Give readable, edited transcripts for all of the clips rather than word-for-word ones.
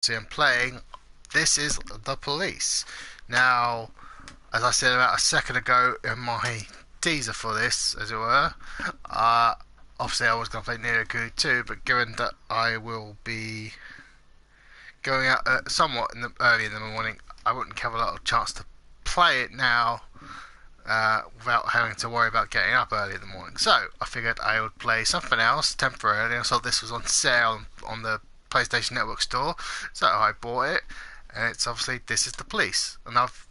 See, I'm playing This Is the Police. Now, as I said about a second ago in my teaser for this, as it were, uh, obviously I was going to play Nero Kuni 2, but given that I will be going out somewhat early in the morning, I wouldn't have a lot of chance to play it now without having to worry about getting up early in the morning. So I figured I would play something else temporarily. I saw this was on sale on the PlayStation Network store, so I bought it. And it's obviously This Is the Police, and I've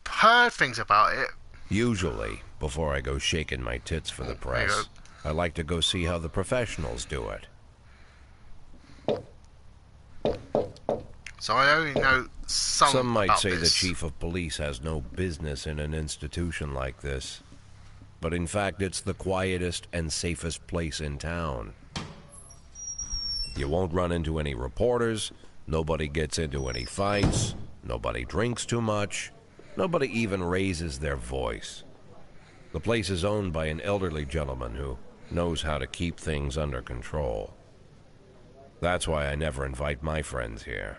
heard things about it. Usually, before I go shaking my tits for the press, I like to go see how the professionals do it. So I only know Some might about say this. the chief of police has no business in an institution like this, but in fact it's the quietest and safest place in town. You won't run into any reporters, nobody gets into any fights, nobody drinks too much, nobody even raises their voice. The place is owned by an elderly gentleman who knows how to keep things under control. That's why I never invite my friends here.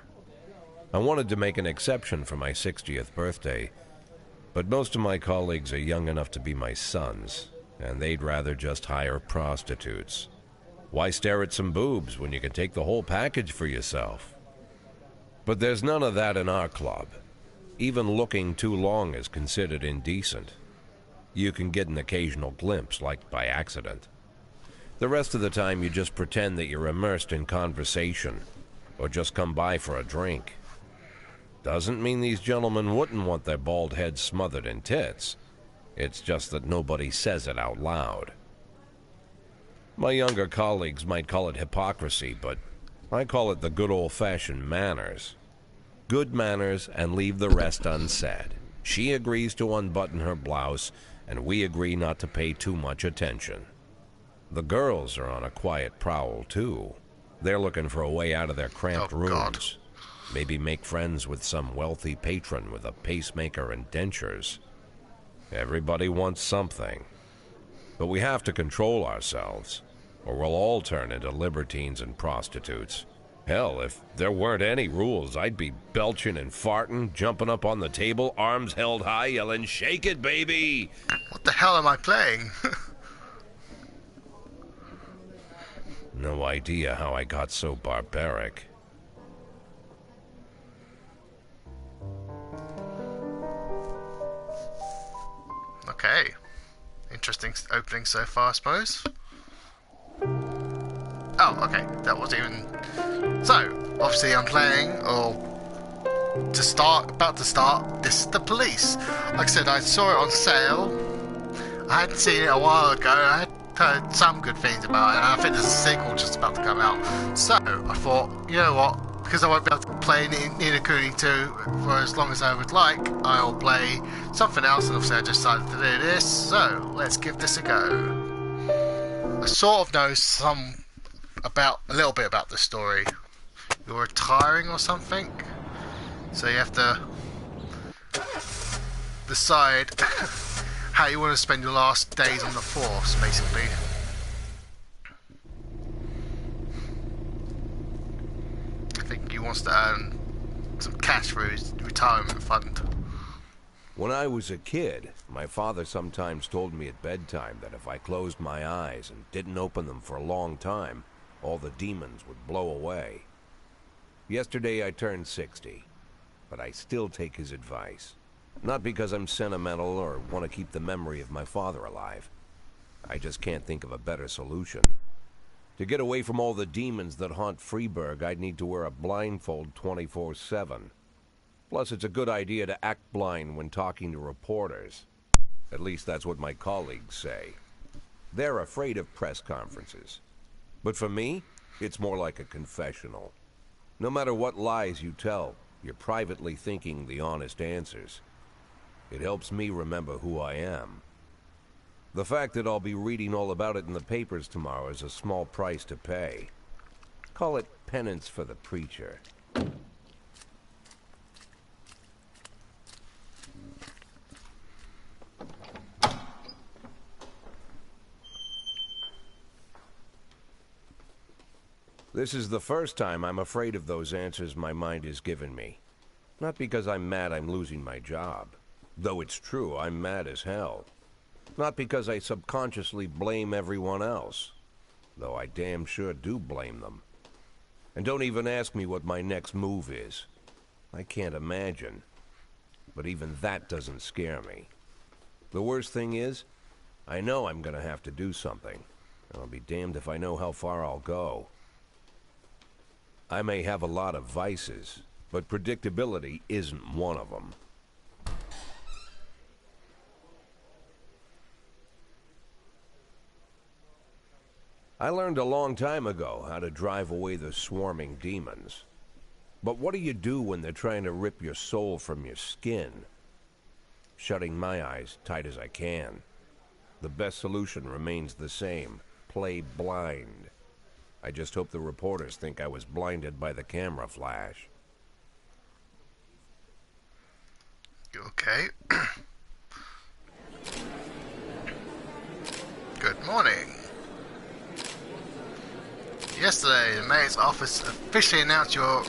I wanted to make an exception for my 60th birthday, but most of my colleagues are young enough to be my sons, and they'd rather just hire prostitutes. Why stare at some boobs when you can take the whole package for yourself? But there's none of that in our club. Even looking too long is considered indecent. You can get an occasional glimpse, like by accident. The rest of the time you just pretend that you're immersed in conversation, or just come by for a drink. Doesn't mean these gentlemen wouldn't want their bald heads smothered in tits. It's just that nobody says it out loud. My younger colleagues might call it hypocrisy, but I call it the good old-fashioned manners. Good manners and leave the rest unsaid. She agrees to unbutton her blouse, and we agree not to pay too much attention. The girls are on a quiet prowl, too. They're looking for a way out of their cramped rooms. God. Maybe make friends with some wealthy patron with a pacemaker and dentures. Everybody wants something. But we have to control ourselves, or we'll all turn into libertines and prostitutes. Hell, if there weren't any rules, I'd be belching and farting, jumping up on the table, arms held high, yelling, "Shake it, baby!" What the hell am I playing? No idea how I got so barbaric. Okay. Interesting opening so far, I suppose. Oh, okay. That wasn't even... So, obviously I'm playing, or about to start, This Is the Police. Like I said, I saw it on sale. I hadn't seen it a while ago. I had heard some good things about it, and I think there's a sequel just about to come out. So, I thought, you know what? Because I won't be able to play Ni no Kuni 2 for as long as I would like, I'll play something else, and obviously I decided to do this, so let's give this a go. I sort of know a little bit about the story. You're retiring or something, so you have to decide how you want to spend your last days on the force, basically. I think he wants to earn some cash for his retirement fund. When I was a kid, my father sometimes told me at bedtime that if I closed my eyes and didn't open them for a long time, all the demons would blow away. Yesterday I turned 60, but I still take his advice. Not because I'm sentimental or want to keep the memory of my father alive. I just can't think of a better solution. To get away from all the demons that haunt Freeburg, I'd need to wear a blindfold 24/7. Plus, it's a good idea to act blind when talking to reporters. At least that's what my colleagues say. They're afraid of press conferences. But for me, it's more like a confessional. No matter what lies you tell, you're privately thinking the honest answers. It helps me remember who I am. The fact that I'll be reading all about it in the papers tomorrow is a small price to pay. Call it penance for the preacher. This is the first time I'm afraid of those answers my mind has given me. Not because I'm mad I'm losing my job. Though it's true, I'm mad as hell. Not because I subconsciously blame everyone else. Though I damn sure do blame them. And don't even ask me what my next move is. I can't imagine. But even that doesn't scare me. The worst thing is, I know I'm gonna have to do something. And I'll be damned if I know how far I'll go. I may have a lot of vices, but predictability isn't one of them. I learned a long time ago how to drive away the swarming demons. But what do you do when they're trying to rip your soul from your skin? Shutting my eyes tight as I can. The best solution remains the same. Play blind. I just hope the reporters think I was blinded by the camera flash. Okay. Good morning. Yesterday, the mayor's office officially announced your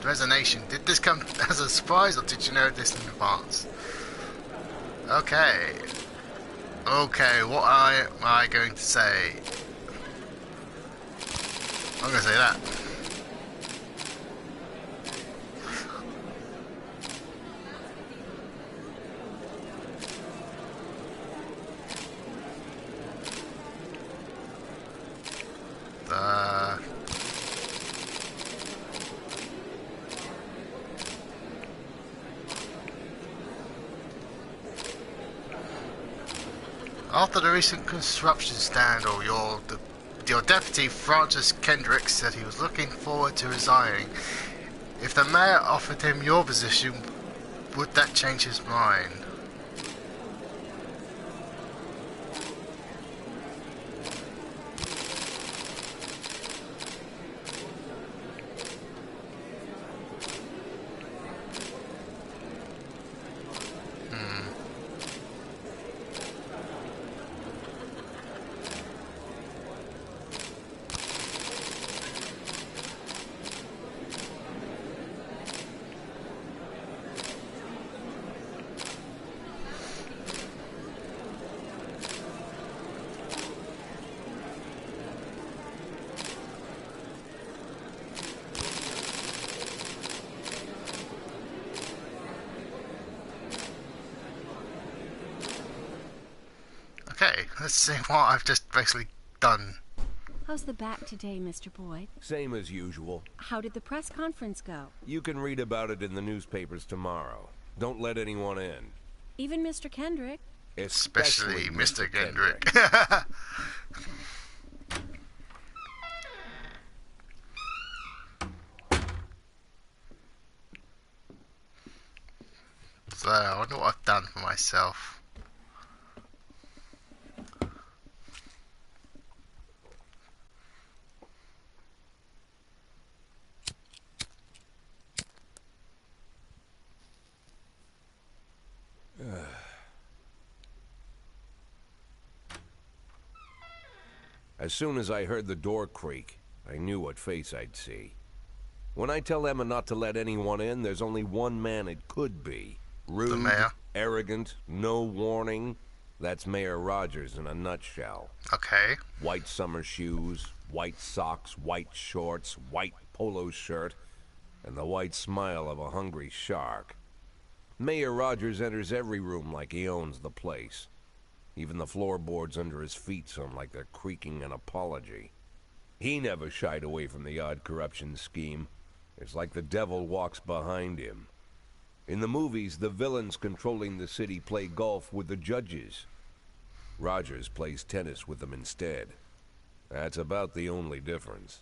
resignation. Did this come as a surprise, or did you know this in advance? Okay. Okay, what am I going to say? I'm going to say that. After the recent construction scandal, your deputy, Francis Kendrick, said he was looking forward to resigning. If the mayor offered him your position, would that change his mind? Okay, let's see what I've just basically done. How's the back today, Mr. Boyd? Same as usual. How did the press conference go? You can read about it in the newspapers tomorrow. Don't let anyone in. Even Mr. Kendrick? Especially Mr. Kendrick. So, I wonder what I've done for myself. As soon as I heard the door creak, I knew what face I'd see. When I tell Emma not to let anyone in, there's only one man it could be. Rude, The mayor? arrogant, no warning. That's Mayor Rogers in a nutshell. Okay. White summer shoes, white socks, white shorts, white polo shirt, and the white smile of a hungry shark. Mayor Rogers enters every room like he owns the place. Even the floorboards under his feet sound like they're creaking an apology. He never shied away from the odd corruption scheme. It's like the devil walks behind him. In the movies, the villains controlling the city play golf with the judges. Rogers plays tennis with them instead. That's about the only difference.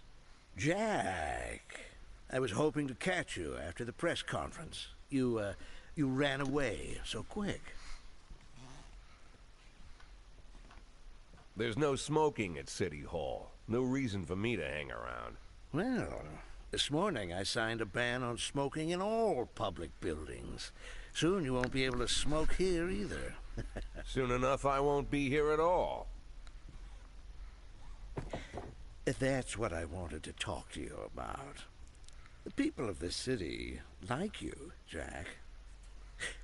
Jack, I was hoping to catch you after the press conference. You ran away so quick. There's no smoking at City Hall. No reason for me to hang around. Well, this morning I signed a ban on smoking in all public buildings. Soon you won't be able to smoke here either. Soon enough, I won't be here at all. That's what I wanted to talk to you about. The people of this city like you, Jack.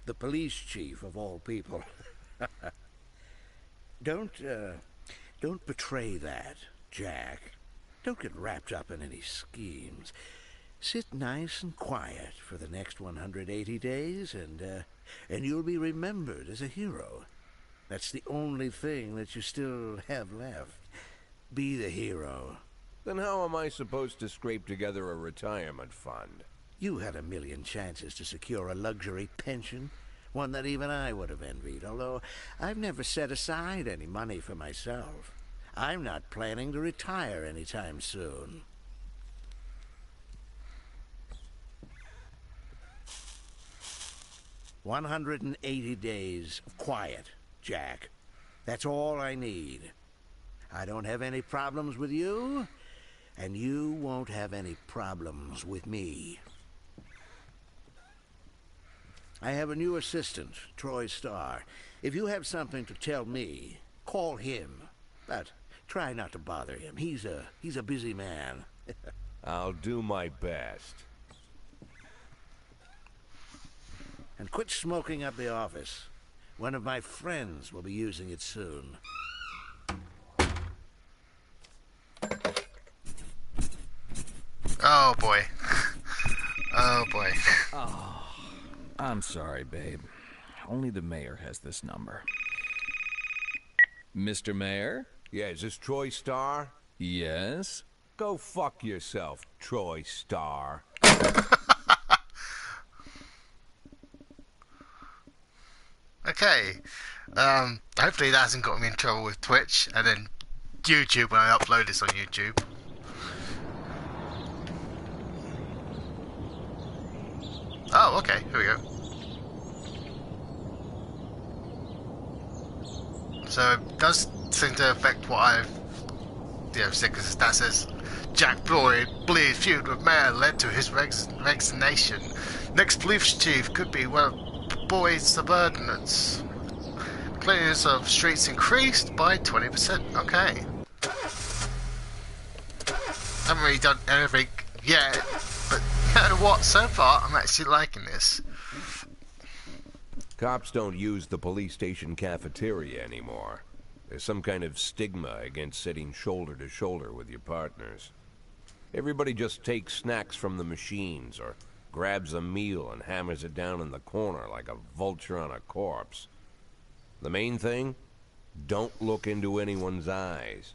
The police chief of all people. Don't betray that, Jack. Don't get wrapped up in any schemes. Sit nice and quiet for the next 180 days, and you'll be remembered as a hero. That's the only thing that you still have left. Be the hero. Then how am I supposed to scrape together a retirement fund? You had a million chances to secure a luxury pension, one that even I would have envied, although I've never set aside any money for myself. I'm not planning to retire anytime soon. "180 days of quiet, Jack. That's all I need. I don't have any problems with you, and you won't have any problems with me. I have a new assistant, Troy Starr. If you have something to tell me, call him. But try not to bother him. He's a busy man." I'll do my best. "And quit smoking up the office. One of my friends will be using it soon." Oh boy. Oh boy. I'm sorry, babe. Only the mayor has this number. Mr. Mayor? Yeah, is this Troy Starr? Yes? Go fuck yourself, Troy Starr. Okay. Hopefully that hasn't got me in trouble with Twitch and then YouTube when I upload this on YouTube. Oh, okay. Here we go. So it does seem to affect what I've said, because that says Jack Boyd's feud with Mayor led to his resignation. Next police chief could be one of Boyd's subordinates. Cleanliness of streets increased by 20%. Okay. Haven't really done anything yet, but you know what? So far, I'm actually liking this. Cops don't use the police station cafeteria anymore. There's some kind of stigma against sitting shoulder to shoulder with your partners. Everybody just takes snacks from the machines or grabs a meal and hammers it down in the corner like a vulture on a corpse. The main thing? Don't look into anyone's eyes.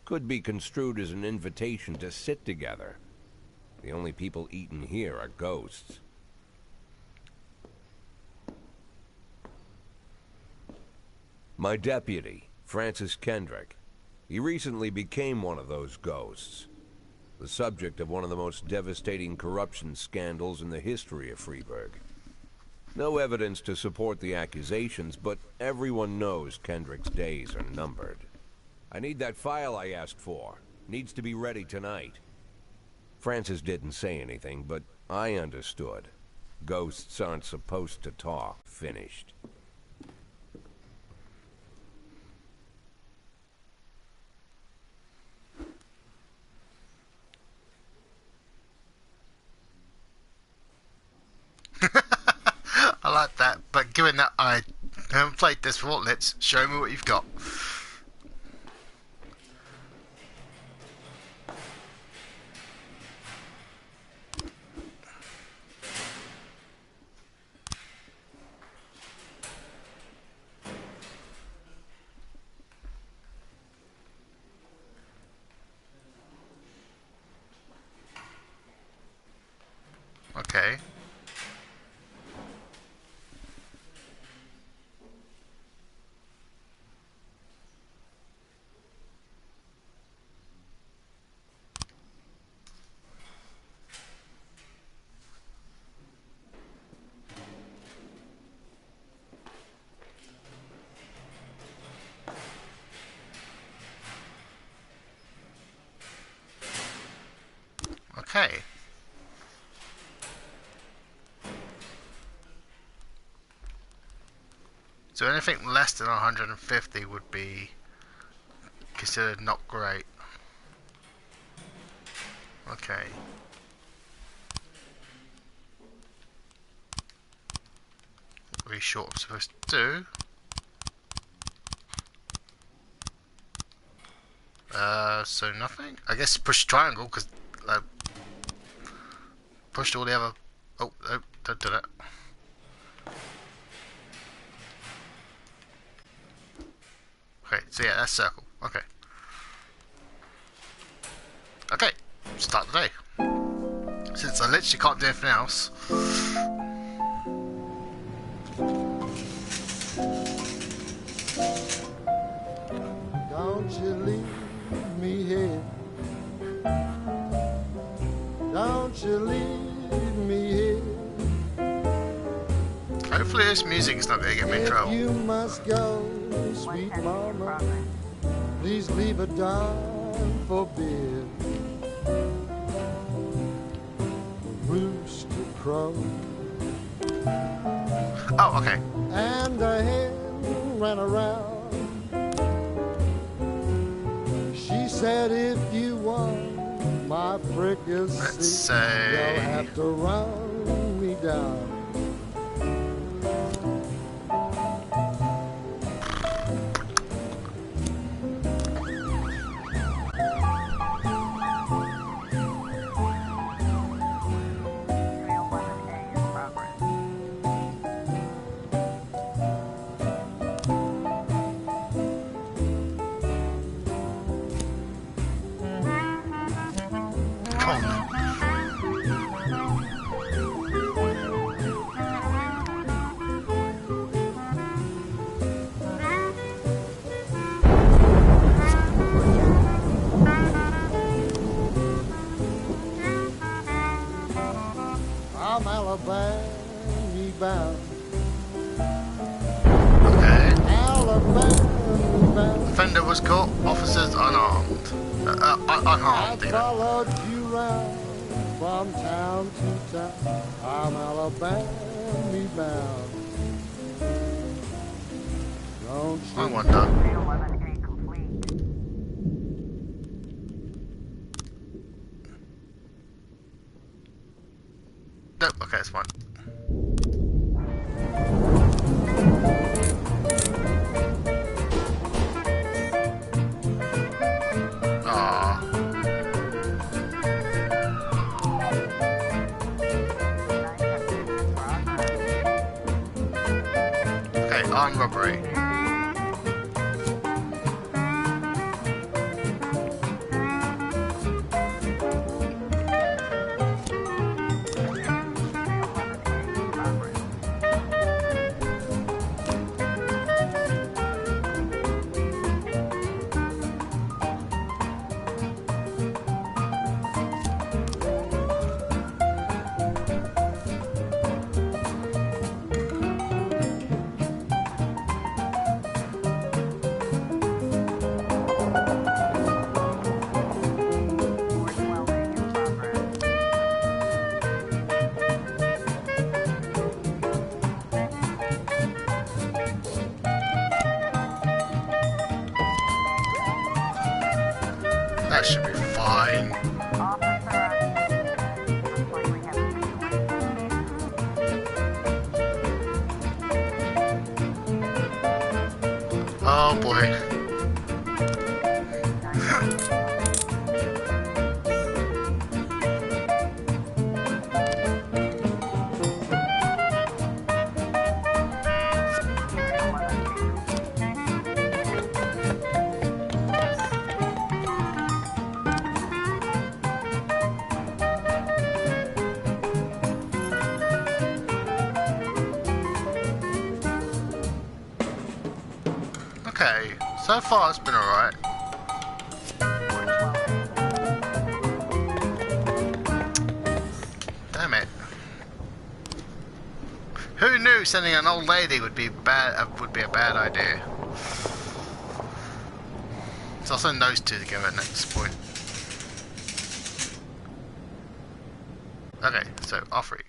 Could be construed as an invitation to sit together. The only people eating here are ghosts. My deputy, Francis Kendrick. He recently became one of those ghosts. The subject of one of the most devastating corruption scandals in the history of Freeburg. No evidence to support the accusations, but everyone knows Kendrick's days are numbered. I need that file I asked for. Needs to be ready tonight. Francis didn't say anything, but I understood. Ghosts aren't supposed to talk. Finished. I like that, but given that I haven't played this before, let's show me what you've got. Okay. Okay. So anything less than 150 would be considered not great. really sure what I'm supposed to do. So nothing? I guess push triangle, because I pushed all the other... Oh, oh, don't do that. Okay, so yeah, that's circle. Okay. Okay, start the day. Since I literally can't do anything else. Don't you leave me here. Don't you leave me here. Hopefully this music's not gonna get me in If trouble. you must go, sweet mama, please leave a dime for beer. Rooster crow Oh, okay. and a hen ran around. She said, if you want my fricassee, Let's say- you'll have to run me down. Come on. I'm Alabama bound. Okay. Alabama bound. Offender was caught. Officers unarmed. I Unharmed, even. followed you round from town to town. I'm Alabama bound. Don't I you wonder. No, okay, it's fine. Ah. Okay, armed robbery. That should be fine. Oh boy. Okay, so far it's been alright. Damn it. Who knew sending an old lady would be bad? Would be a bad idea. So I'll send those two together at next point. Okay, so R3.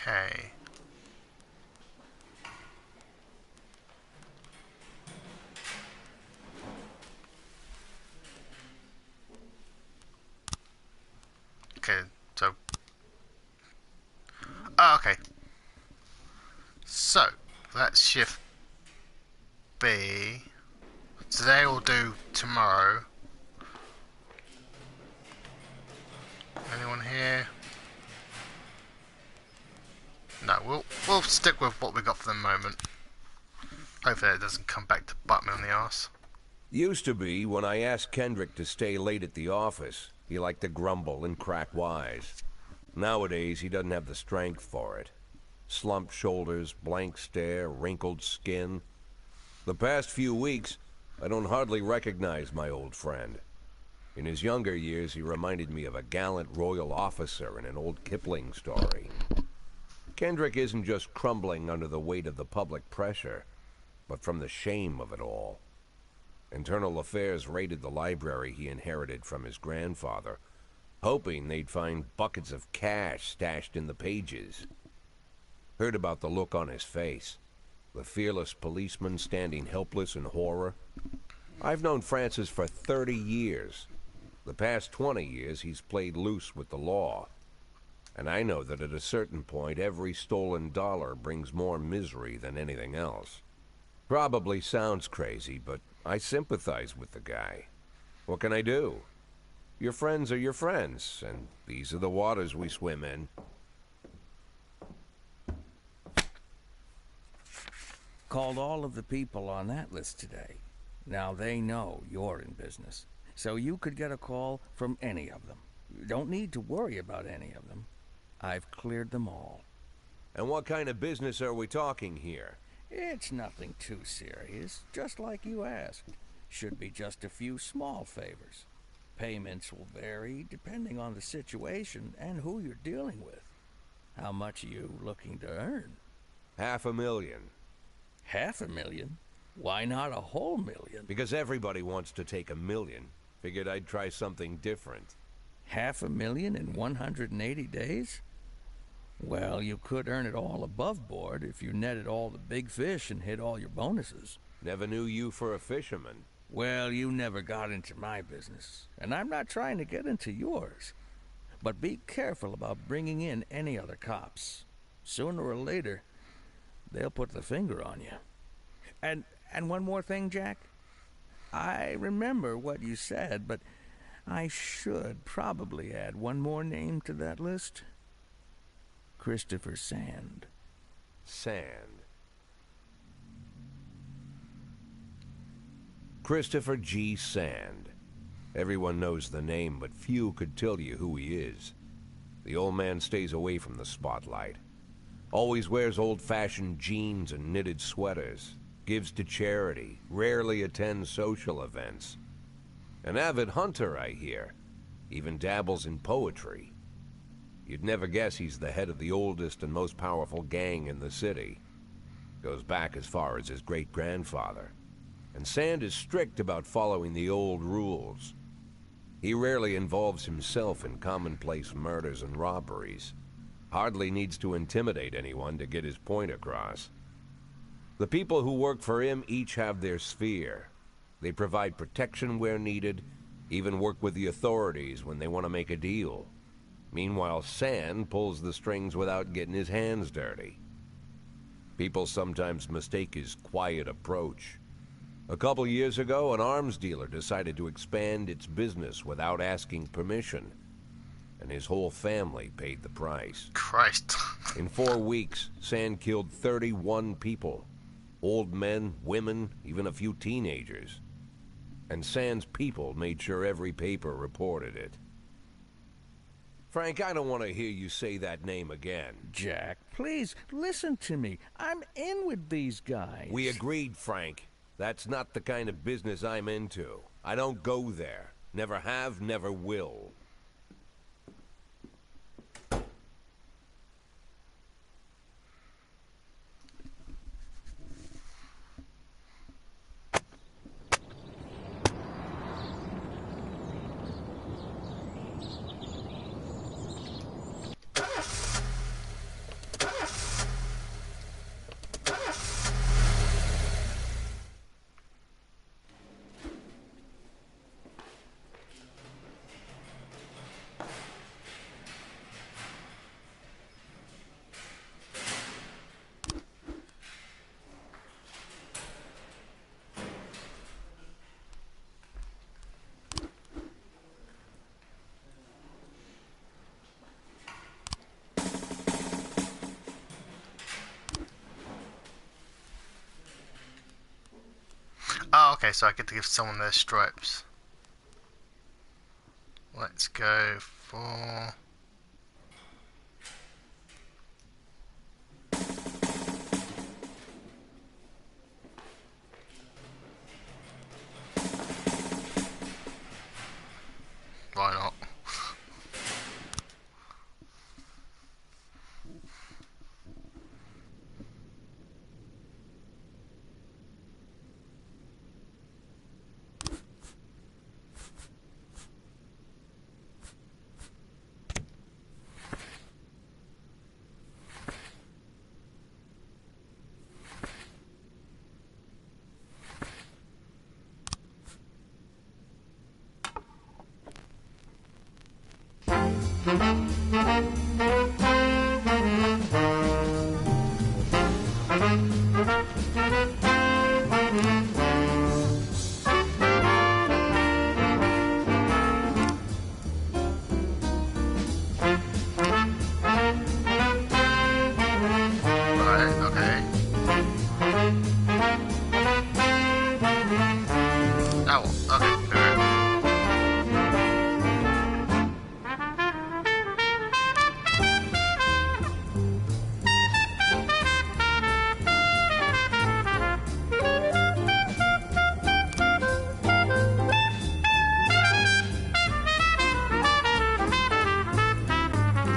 Okay. Okay, so... Oh, okay. So, that's shift B. Today we'll do tomorrow. Anyone here? No, we'll stick with what we got for the moment. Hopefully it doesn't come back to bite me on the arse. Used to be, when I asked Kendrick to stay late at the office, he liked to grumble and crack wise. Nowadays, he doesn't have the strength for it. Slumped shoulders, blank stare, wrinkled skin. The past few weeks, I don't hardly recognize my old friend. In his younger years, he reminded me of a gallant royal officer in an old Kipling story. Kendrick isn't just crumbling under the weight of the public pressure, but from the shame of it all. Internal Affairs raided the library he inherited from his grandfather, hoping they'd find buckets of cash stashed in the pages. Heard about the look on his face, the fearless policeman standing helpless in horror. I've known Francis for 30 years. The past 20 years he's played loose with the law. And I know that at a certain point every stolen dollar brings more misery than anything else. Probably sounds crazy, but I sympathize with the guy. What can I do? Your friends are your friends, and these are the waters we swim in. Called all of the people on that list today. Now they know you're in business, so you could get a call from any of them. You don't need to worry about any of them. I've cleared them all. And what kind of business are we talking here? It's nothing too serious, just like you asked. Should be just a few small favors. Payments will vary depending on the situation and who you're dealing with. How much are you looking to earn? $500,000. $500,000? Why not a whole million? Because everybody wants to take $1 million. Figured I'd try something different. $500,000 in 180 days? Well, you could earn it all above board if you netted all the big fish and hit all your bonuses. Never knew you for a fisherman. Well, you never got into my business, and I'm not trying to get into yours. But be careful about bringing in any other cops. Sooner or later, they'll put the finger on you. And one more thing, Jack. I remember what you said, but I should probably add one more name to that list. Christopher Sand. Sand. Christopher G. Sand. Everyone knows the name, but few could tell you who he is. The old man stays away from the spotlight. Always wears old-fashioned jeans and knitted sweaters. Gives to charity. Rarely attends social events. An avid hunter, I hear. Even dabbles in poetry. You'd never guess he's the head of the oldest and most powerful gang in the city. Goes back as far as his great-grandfather. And Sand is strict about following the old rules. He rarely involves himself in commonplace murders and robberies. Hardly needs to intimidate anyone to get his point across. The people who work for him each have their sphere. They provide protection where needed, even work with the authorities when they want to make a deal. Meanwhile, Sand pulls the strings without getting his hands dirty. People sometimes mistake his quiet approach. A couple years ago, an arms dealer decided to expand its business without asking permission, and his whole family paid the price. Christ. In 4 weeks, Sand killed 31 people. Old men, women, even a few teenagers. And Sand's people made sure every paper reported it. Frank, I don't want to hear you say that name again. Jack, please, listen to me. I'm in with these guys. We agreed, Frank. That's not the kind of business I'm into. I don't go there. Never have, never will. okay, so I get to give someone their stripes. Let's go for... Why not? Right, okay. Oh, okay, alright.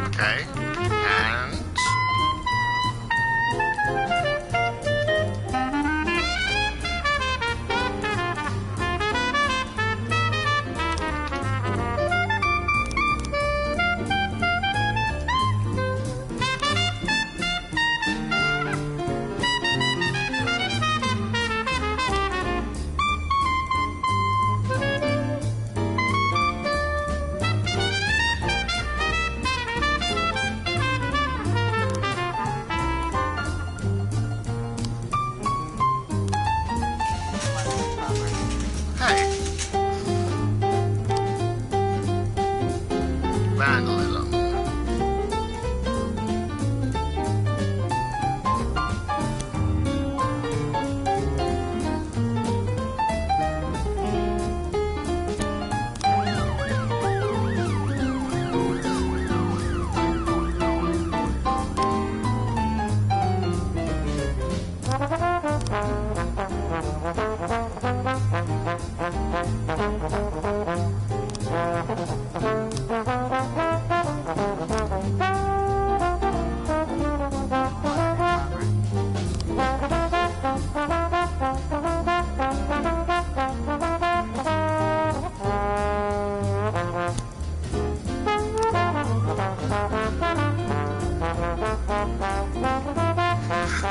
Okay, and... Hey! Vandalism.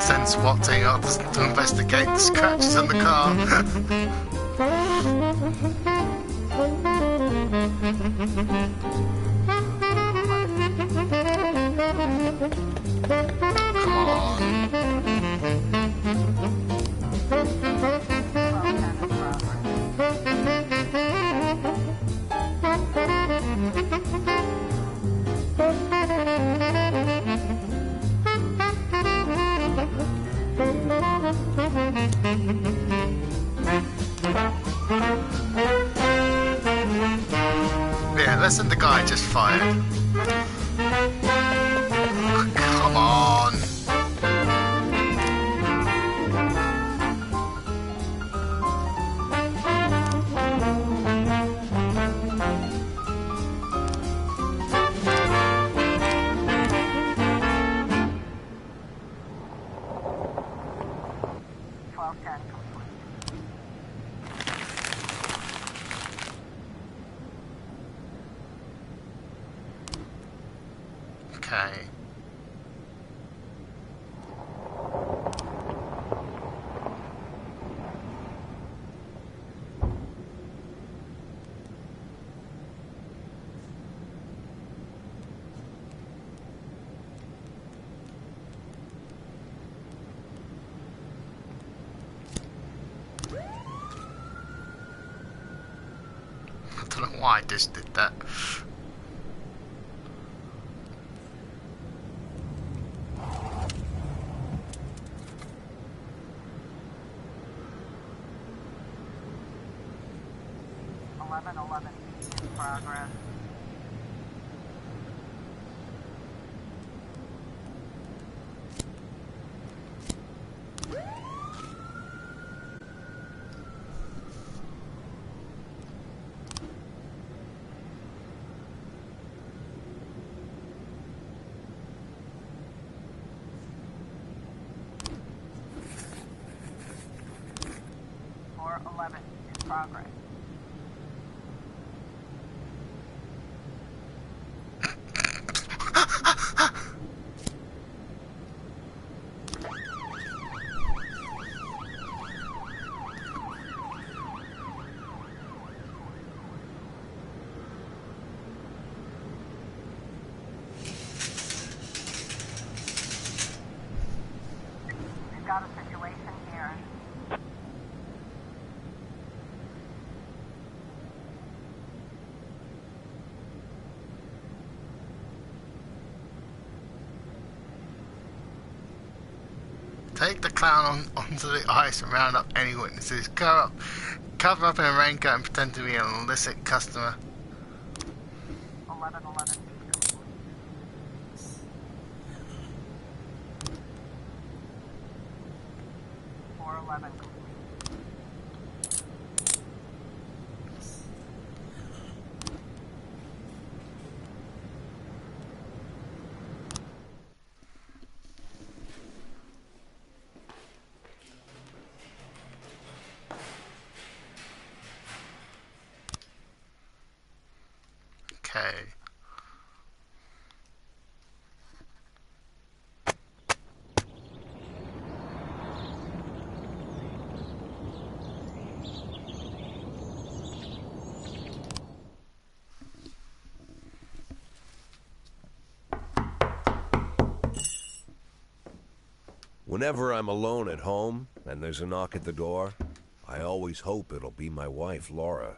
Send SWAT team out to investigate the scratches on the car. Come on. Yeah, listen, the guy just fired. Come on. Okay. I don't know why I just did that. 1111 in progress. In progress. We've got a situation here. Take the clown onto the ice and round up any witnesses. Cover up in a raincoat and pretend to be an illicit customer. 1111. 411. Okay. Whenever I'm alone at home and there's a knock at the door, I always hope it'll be my wife, Laura.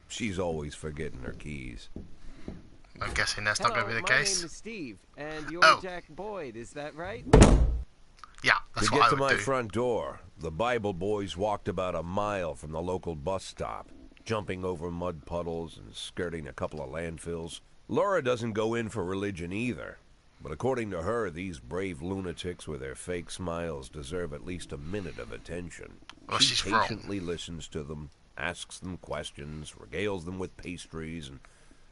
She's always forgetting her keys. I'm guessing that's not going to be the case. My name is Steve, and you're Oh. Jack Boyd, is that right? Yeah, that's To what get I to would my do. front door, the Bible boys walked about a mile from the local bus stop, jumping over mud puddles and skirting a couple of landfills. Laura doesn't go in for religion either, but according to her, these brave lunatics with their fake smiles deserve at least a minute of attention. Well, She she's wrong. patiently listens to them, asks them questions, regales them with pastries, and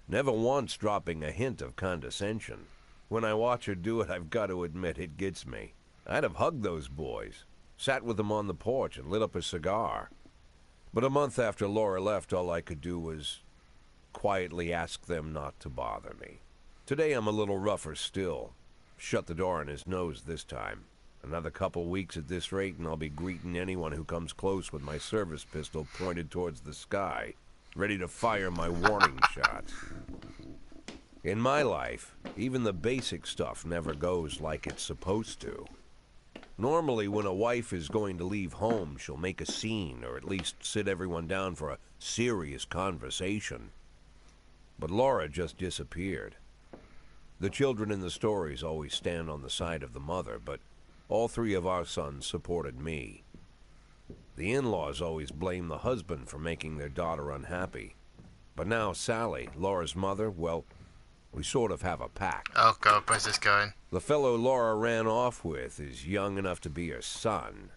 never once dropping a hint of condescension. When I watch her do it, I've got to admit it gets me. I'd have hugged those boys, sat with them on the porch and lit up a cigar. But a month after Laura left, all I could do was quietly ask them not to bother me. Today I'm a little rougher still. Shut the door on his nose this time. Another couple weeks at this rate and I'll be greeting anyone who comes close with my service pistol pointed towards the sky, ready to fire my warning shots. In my life, even the basic stuff never goes like it's supposed to. Normally, when a wife is going to leave home, she'll make a scene, or at least sit everyone down for a serious conversation. But Laura just disappeared. The children in the stories always stand on the side of the mother, but all three of our sons supported me. The in-laws always blame the husband for making their daughter unhappy. But now Sally, Laura's mother, well, we sort of have a pact. Oh god, where's this going? The fellow Laura ran off with is young enough to be her son.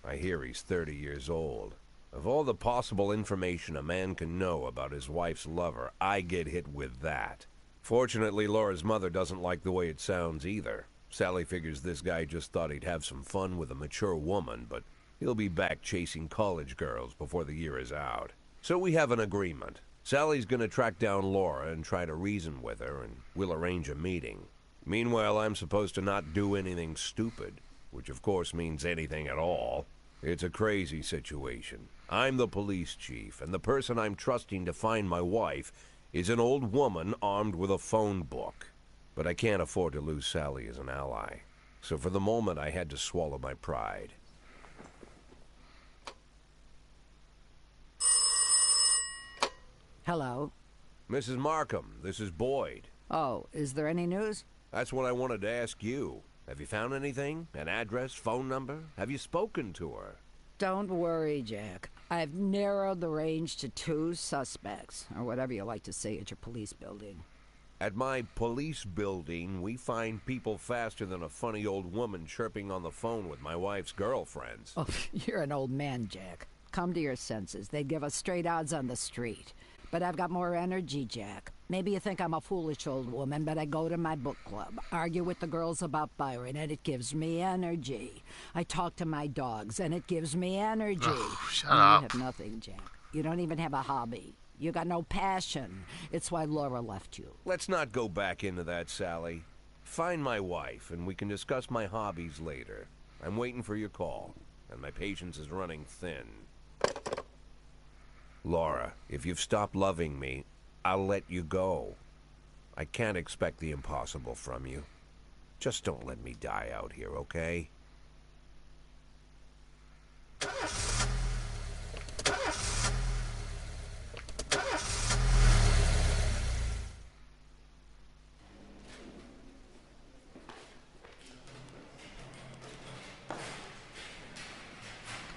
I hear he's 30 years old. Of all the possible information a man can know about his wife's lover, I get hit with that. Fortunately, Laura's mother doesn't like the way it sounds either. Sally figures this guy just thought he'd have some fun with a mature woman, but he'll be back chasing college girls before the year is out. So we have an agreement. Sally's gonna track down Laura and try to reason with her, and we'll arrange a meeting. Meanwhile, I'm supposed to not do anything stupid, which of course means anything at all. It's a crazy situation. I'm the police chief, and the person I'm trusting to find my wife is an old woman armed with a phone book. But I can't afford to lose Sally as an ally. So for the moment, I had to swallow my pride. Hello. Mrs. Markham, this is Boyd. Oh, is there any news? That's what I wanted to ask you. Have you found anything? An address, phone number? Have you spoken to her? Don't worry, Jack. I've narrowed the range to 2 suspects, or whatever you like to say at your police building. At my police building, we find people faster than a funny old woman chirping on the phone with my wife's girlfriends. Oh, you're an old man, Jack. Come to your senses. They'd give us straight odds on the street. But I've got more energy, Jack. Maybe you think I'm a foolish old woman, but I go to my book club, argue with the girls about Byron, and it gives me energy. I talk to my dogs, and it gives me energy. Oh, shut and up. You have nothing, Jack. You don't even have a hobby. You got no passion. It's why Laura left you. Let's not go back into that, Sally. Find my wife, and we can discuss my hobbies later. I'm waiting for your call, and my patience is running thin. Laura, if you've stopped loving me, I'll let you go. I can't expect the impossible from you. Just don't let me die out here, okay?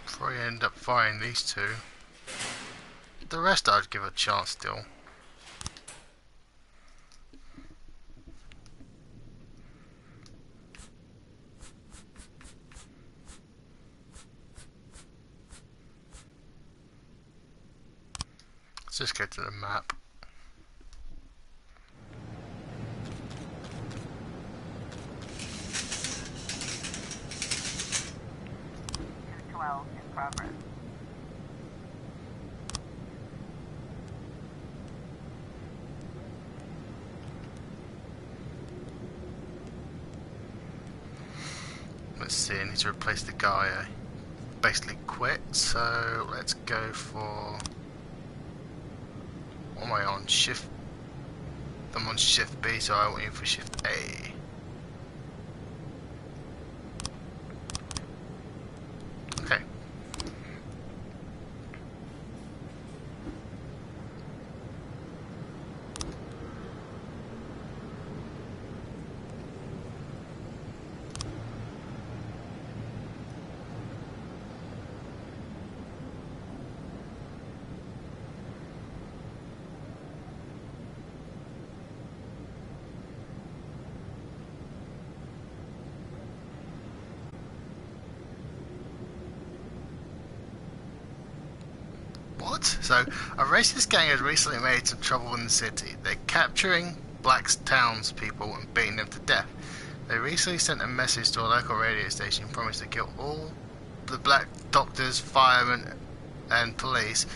Before you end up firing these 2. The rest I'd give a chance still. Let's just go to the map. In progress. Let's see, I need to replace the guy. I basically quit, so let's go for... What am I on? Shift... I'm on Shift B, so I went in for Shift A. Okay. What? So, a racist gang has recently made some trouble in the city. They're capturing black townspeople and beating them to death. They recently sent a message to a local radio station promising to kill all the black doctors, firemen, and police.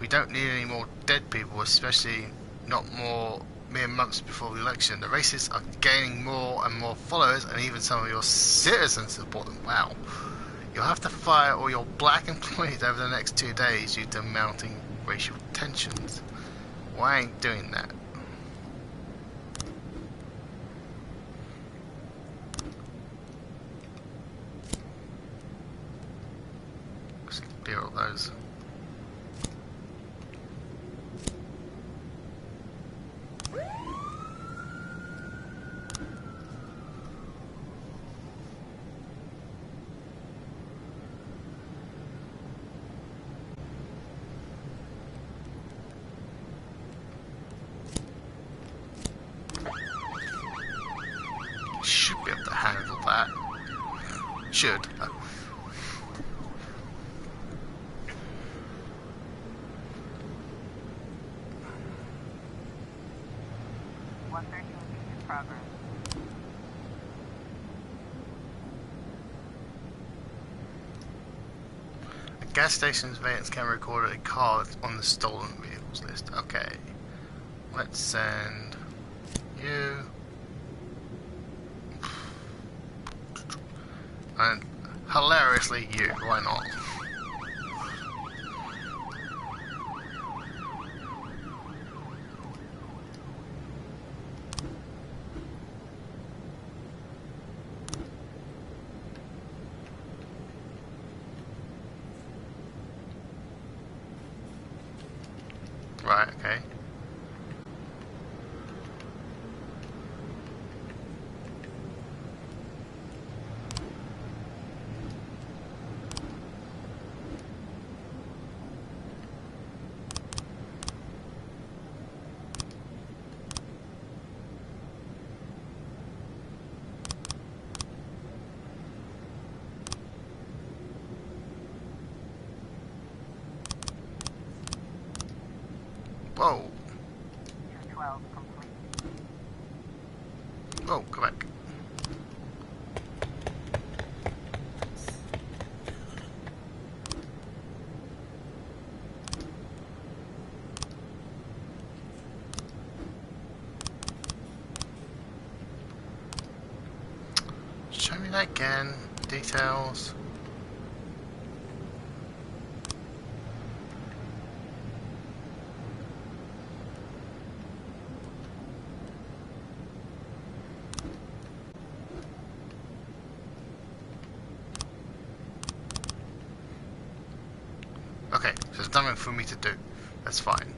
We don't need any more dead people, especially not more mere months before the election. The racists are gaining more and more followers, and even some of your citizens support them. Wow. You'll have to fire all your black employees over the next 2 days due to mounting racial tensions. Well, I ain't doing that. Let's clear all those. Should be able to handle that. Should. 113 in progress. A gas station's surveillance camera recorded a car on the stolen vehicles list. Okay. Let's send you. And hilariously you, why not? Right, okay. Oh, go back. Show me that again. Details. Okay, so there's nothing for me to do. That's fine.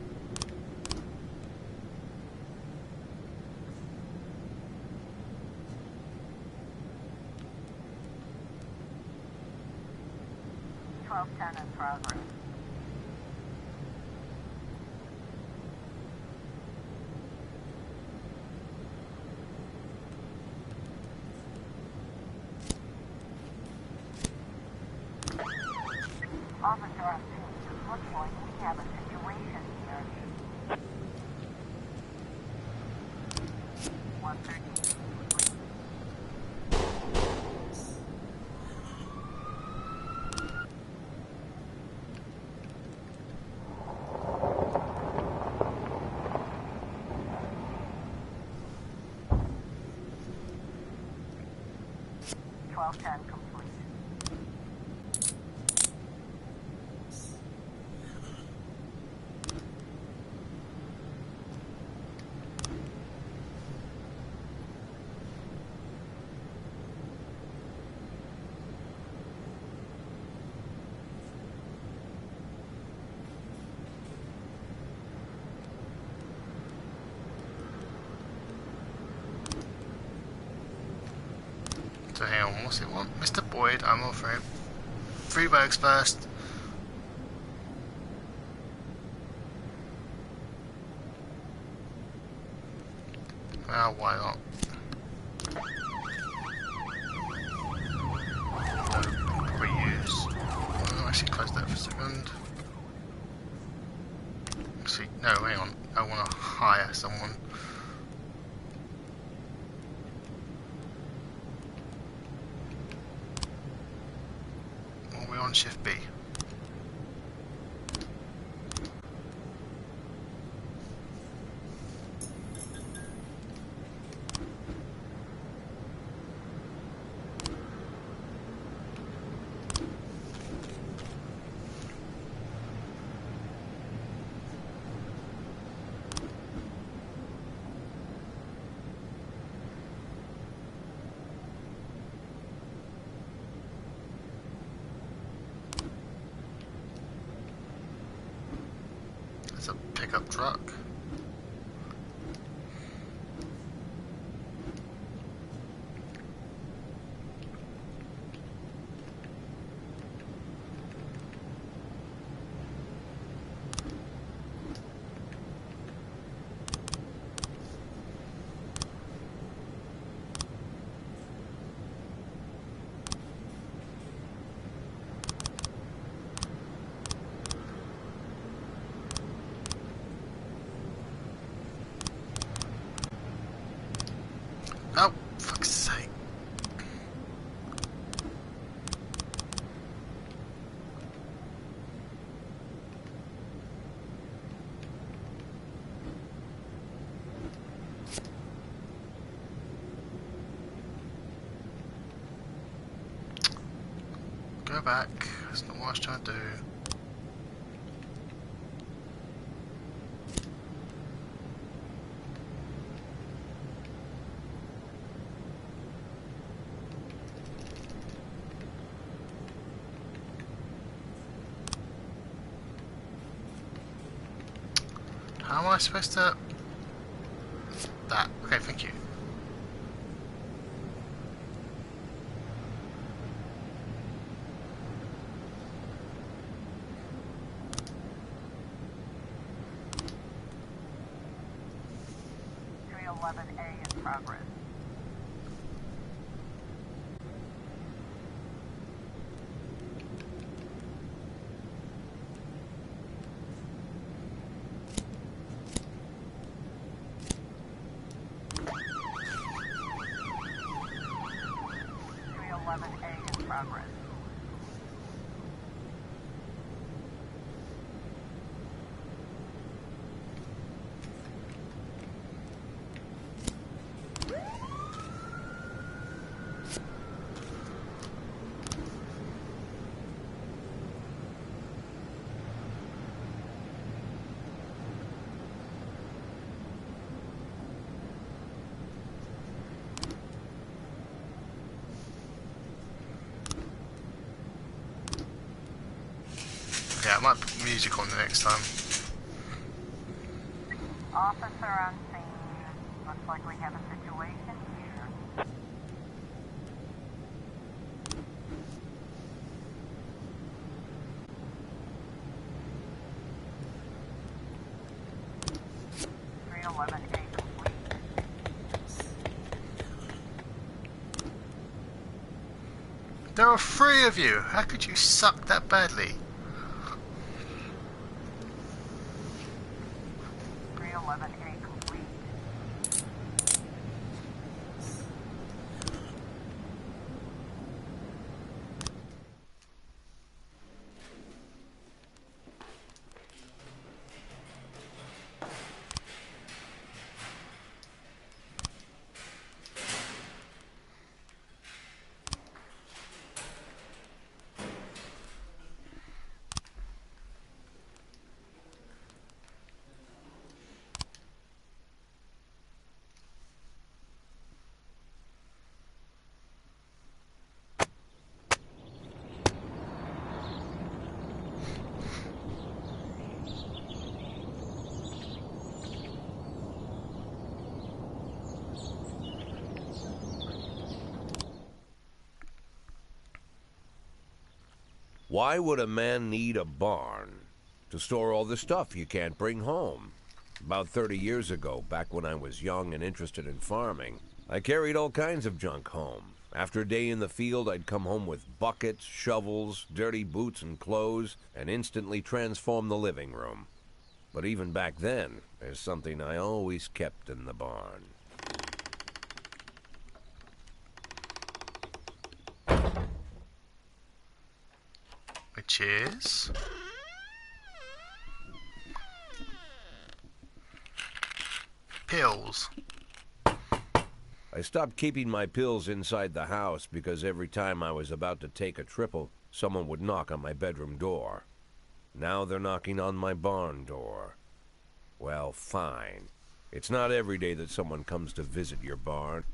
$12.10 in progress. Officer on scene. Looks like we have a situation here. 113. $12.10 complete. So hang on, what's it want? Mr. Boyd, I'm all for it. Free bugs first. Well, why not? Reuse. I'll actually close that for a second. Actually, no, hang on. I want to hire someone. We're on shift B. It's a pickup truck. Oh, fuck's sake. Go back. That's not what I was trying to do. How am I supposed to... That. Okay, thank you. $311A in progress. 311A in progress. Yeah, I might put music on the next time. Officer on scene. Looks like we have a situation here. .311A complete. There are 3 of you. How could you suck that badly? 311A complete. Why would a man need a barn? To store all the stuff you can't bring home. About 30 years ago, back when I was young and interested in farming, I carried all kinds of junk home. After a day in the field, I'd come home with buckets, shovels, dirty boots and clothes, and instantly transform the living room. But even back then, there's something I always kept in the barn. Which is... pills. I stopped keeping my pills inside the house because every time I was about to take a triple, someone would knock on my bedroom door. Now they're knocking on my barn door. Well, fine. It's not every day that someone comes to visit your barn.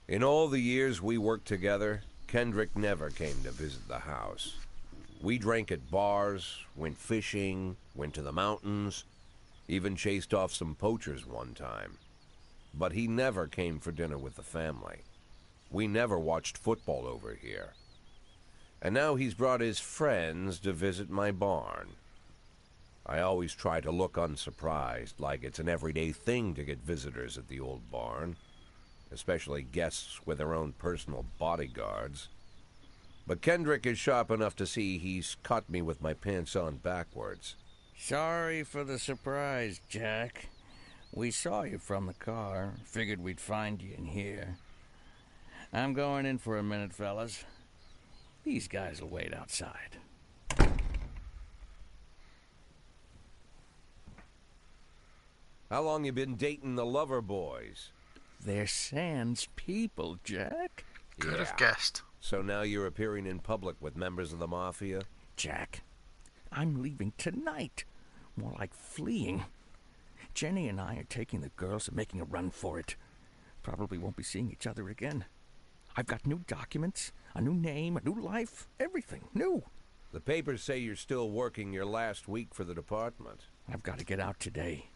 In all the years we worked together, Kendrick never came to visit the house. We drank at bars, went fishing, went to the mountains, even chased off some poachers one time. But he never came for dinner with the family. We never watched football over here. And now he's brought his friends to visit my barn. I always try to look unsurprised, like it's an everyday thing to get visitors at the old barn, especially guests with their own personal bodyguards. But Kendrick is sharp enough to see he's caught me with my pants on backwards. Sorry for the surprise, Jack. We saw you from the car. Figured we'd find you in here. I'm going in for a minute, fellas. These guys will wait outside. How long you been dating the lover boys? They're Sans people, Jack. Could have guessed. So now you're appearing in public with members of the Mafia? Jack, I'm leaving tonight. More like fleeing. Jenny and I are taking the girls and making a run for it. Probably won't be seeing each other again. I've got new documents, a new name, a new life, everything new. The papers say you're still working your last week for the department. I've got to get out today.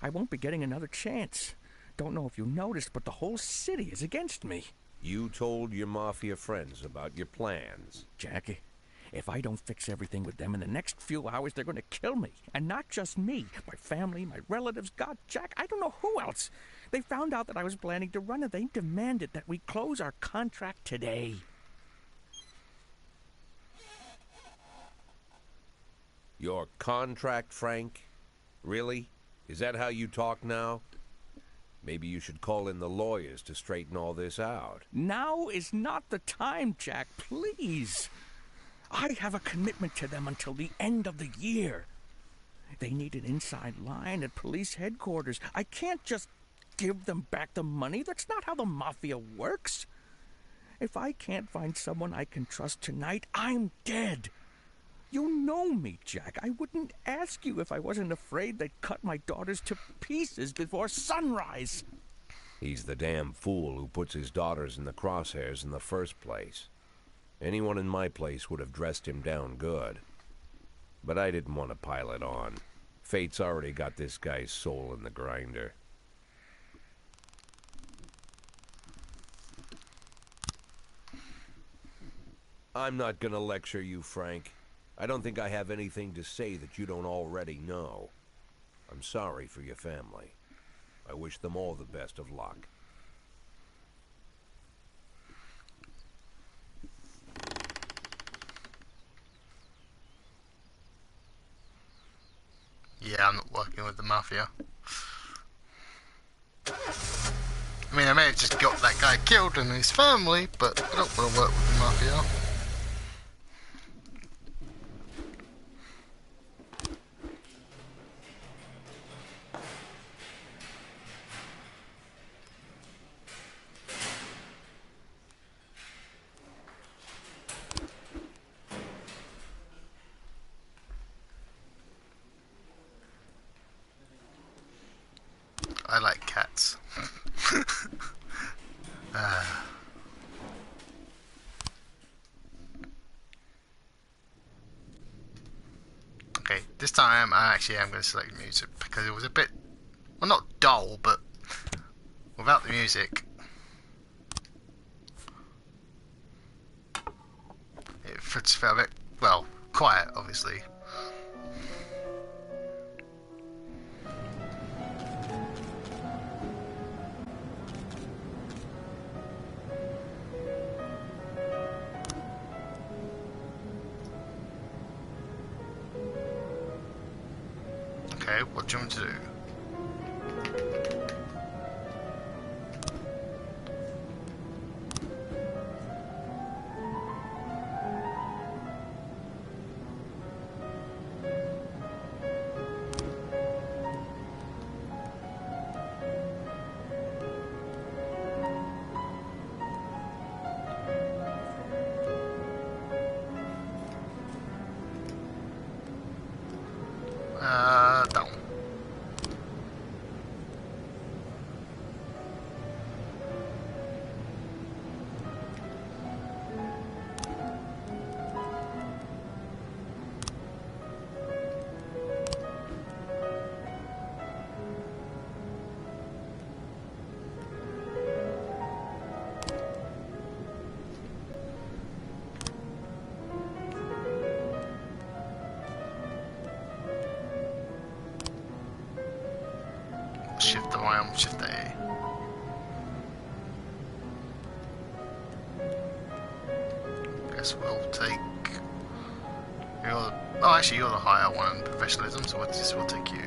I won't be getting another chance. Don't know if you noticed, but the whole city is against me. You told your Mafia friends about your plans. Jackie, if I don't fix everything with them in the next few hours, they're going to kill me. And not just me. My family, my relatives, God, Jack, I don't know who else. They found out that I was planning to run, and they demanded that we close our contract today. Your contract, Frank? Really? Is that how you talk now? Maybe you should call in the lawyers to straighten all this out. Now is not the time, Jack, please. I have a commitment to them until the end of the year. They need an inside line at police headquarters. I can't just give them back the money. That's not how the mafia works. If I can't find someone I can trust tonight, I'm dead. You know me, Jack. I wouldn't ask you if I wasn't afraid they'd cut my daughters to pieces before sunrise. He's the damn fool who puts his daughters in the crosshairs in the first place. Anyone in my place would have dressed him down good. But I didn't want to pile it on. Fate's already got this guy's soul in the grinder. I'm not gonna lecture you, Frank. I don't think I have anything to say that you don't already know. I'm sorry for your family. I wish them all the best of luck. Yeah, I'm not working with the mafia. I mean, I may have just got that guy killed and his family, but I don't want to work with the mafia. I like cats. Okay, this time I actually am going to select music because it was a bit, well, not dull, but without the music, it felt a bit, well, quiet, obviously. Okay, what do you want to do? Down. Shift the Y on Shift A. Guess we'll take your. Oh, actually, you're the higher one in professionalism, so we'll take you.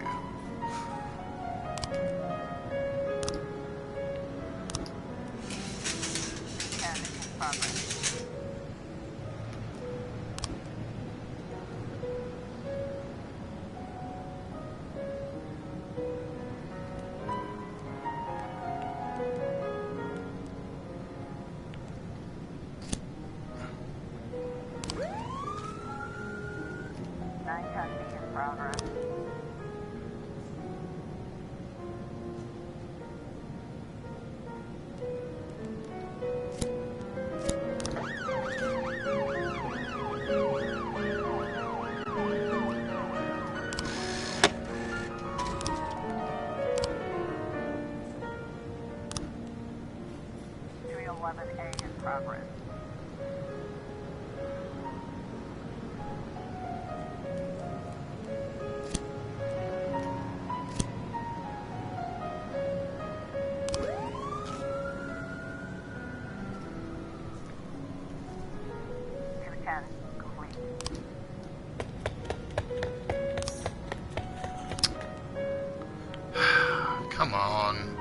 Come on.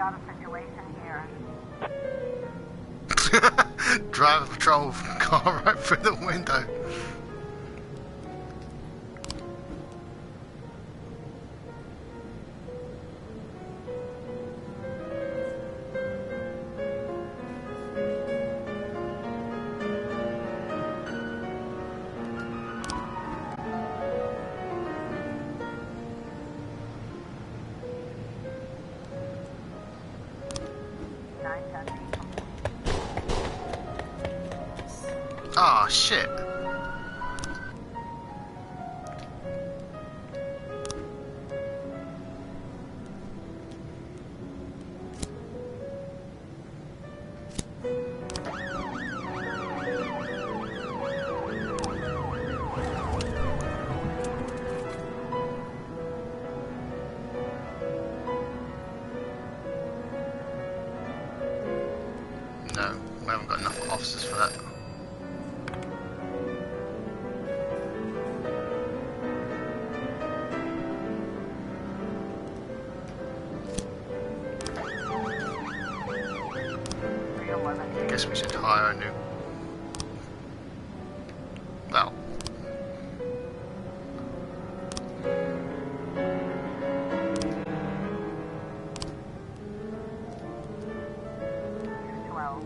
got a situation here. Drive a patrol car right through the window. Ah, shit. No, we haven't got enough officers for that. Guess we should hire a new. Well.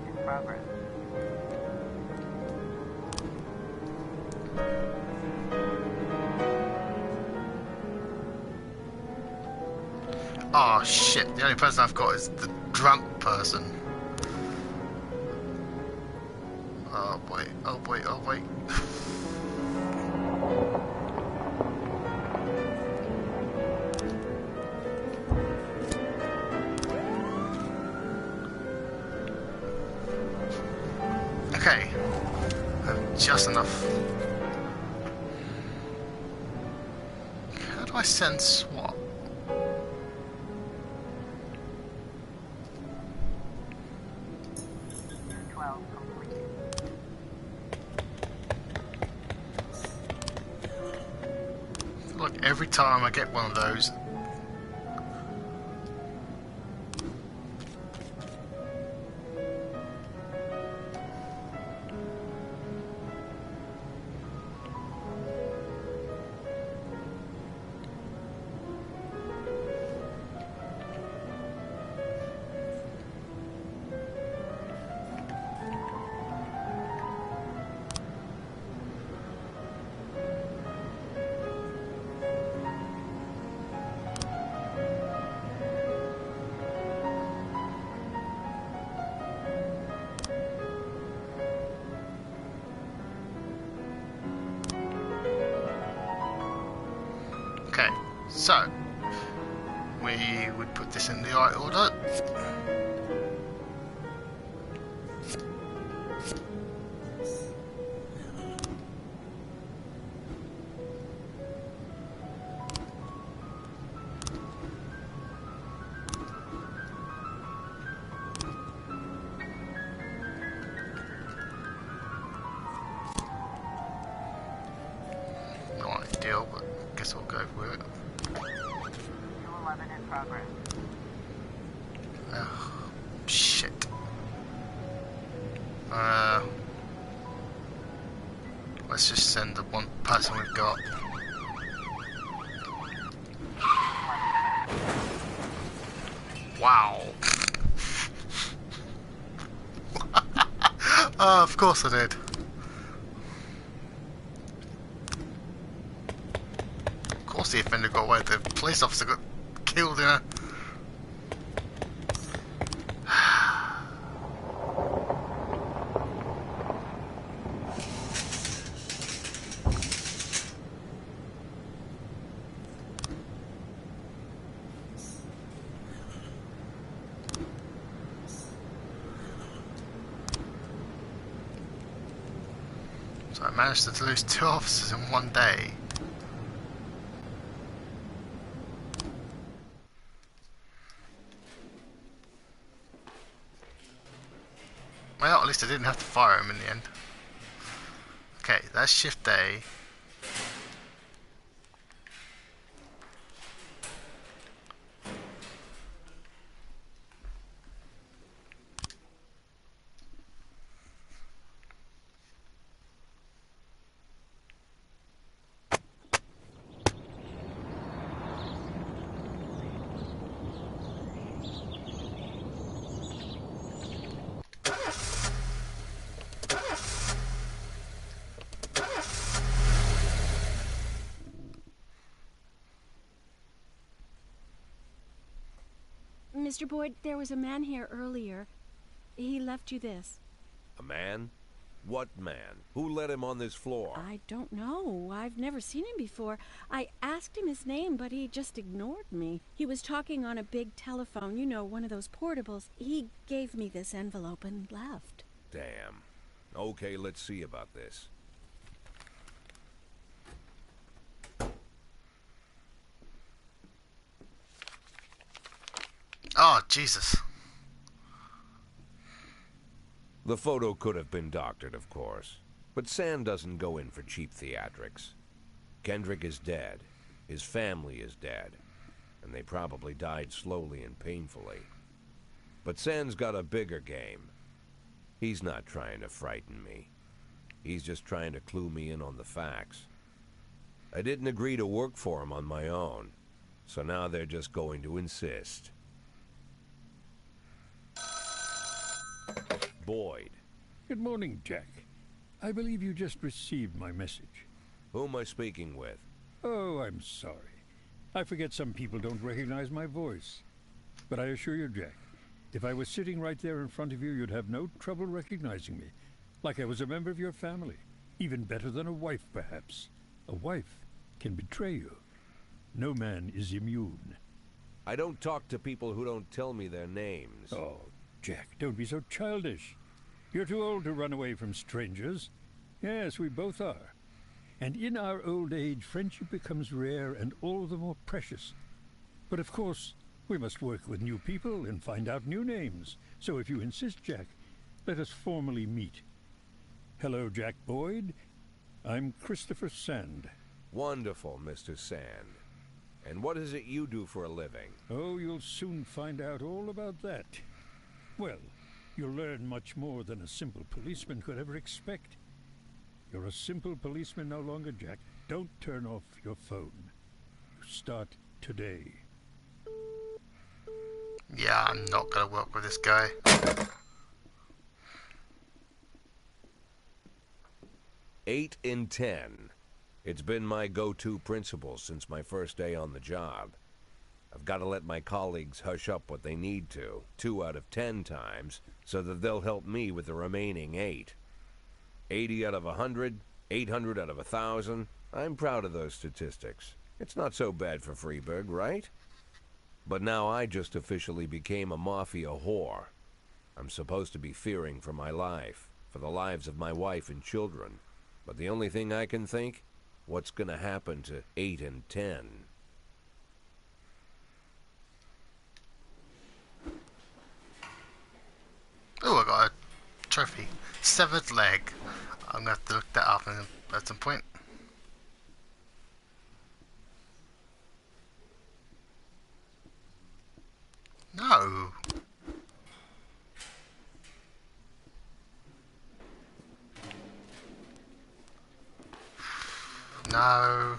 In progress. Oh shit, the only person I've got is the drunk person. Oh boy, oh boy, oh boy. Okay, just enough. How do I send SWAT? Look, every time I get one of those. Okay, so we would put this in the right order. Not ideal, but I guess we'll go with it. 211 in progress. Shit. Let's just send the one person we've got. Wow. Oh, of course I did. Of course the offender got away. The police officer got killed in a... So I managed to lose 2 officers in one day. Well, at least I didn't have to fire him in the end. Okay, that's shift A. Mr. Boyd, there was a man here earlier. He left you this. A man? What man? Who let him on this floor? I don't know. I've never seen him before. I asked him his name, but he just ignored me. He was talking on a big telephone, you know, one of those portables. He gave me this envelope and left. Damn. Okay, let's see about this. Oh, Jesus. The photo could have been doctored, of course. But Sand doesn't go in for cheap theatrics. Kendrick is dead. His family is dead. And they probably died slowly and painfully. But Sand's got a bigger game. He's not trying to frighten me. He's just trying to clue me in on the facts. I didn't agree to work for him on my own. So now they're just going to insist. Boyd. Good morning, Jack. I believe you just received my message. Who am I speaking with? Oh, I'm sorry. I forget some people don't recognize my voice. But I assure you, Jack, if I was sitting right there in front of you, you'd have no trouble recognizing me. Like I was a member of your family. Even better than a wife, perhaps. A wife can betray you. No man is immune. I don't talk to people who don't tell me their names. Oh, Jack, don't be so childish. You're too old to run away from strangers. Yes, we both are. And in our old age, friendship becomes rare and all the more precious. But of course, we must work with new people and find out new names. So if you insist, Jack, let us formally meet. Hello, Jack Boyd. I'm Christopher Sand. Wonderful, Mr. Sand. And what is it you do for a living? Oh, you'll soon find out all about that. Well, you'll learn much more than a simple policeman could ever expect. You're a simple policeman no longer, Jack. Don't turn off your phone. You start today. Yeah, I'm not gonna work with this guy. 8 in 10. It's been my go-to principle since my first day on the job. I've got to let my colleagues hush up what they need to, 2 out of 10 times, so that they'll help me with the remaining 8. 80 out of 100, 800 out of 1,000. I'm proud of those statistics. It's not so bad for Freeburg, right? But now I just officially became a mafia whore. I'm supposed to be fearing for my life, for the lives of my wife and children. But the only thing I can think, what's gonna happen to 8 and 10? Oh, I got a trophy. Severed leg. I'm gonna have to look that up at some point. No. No.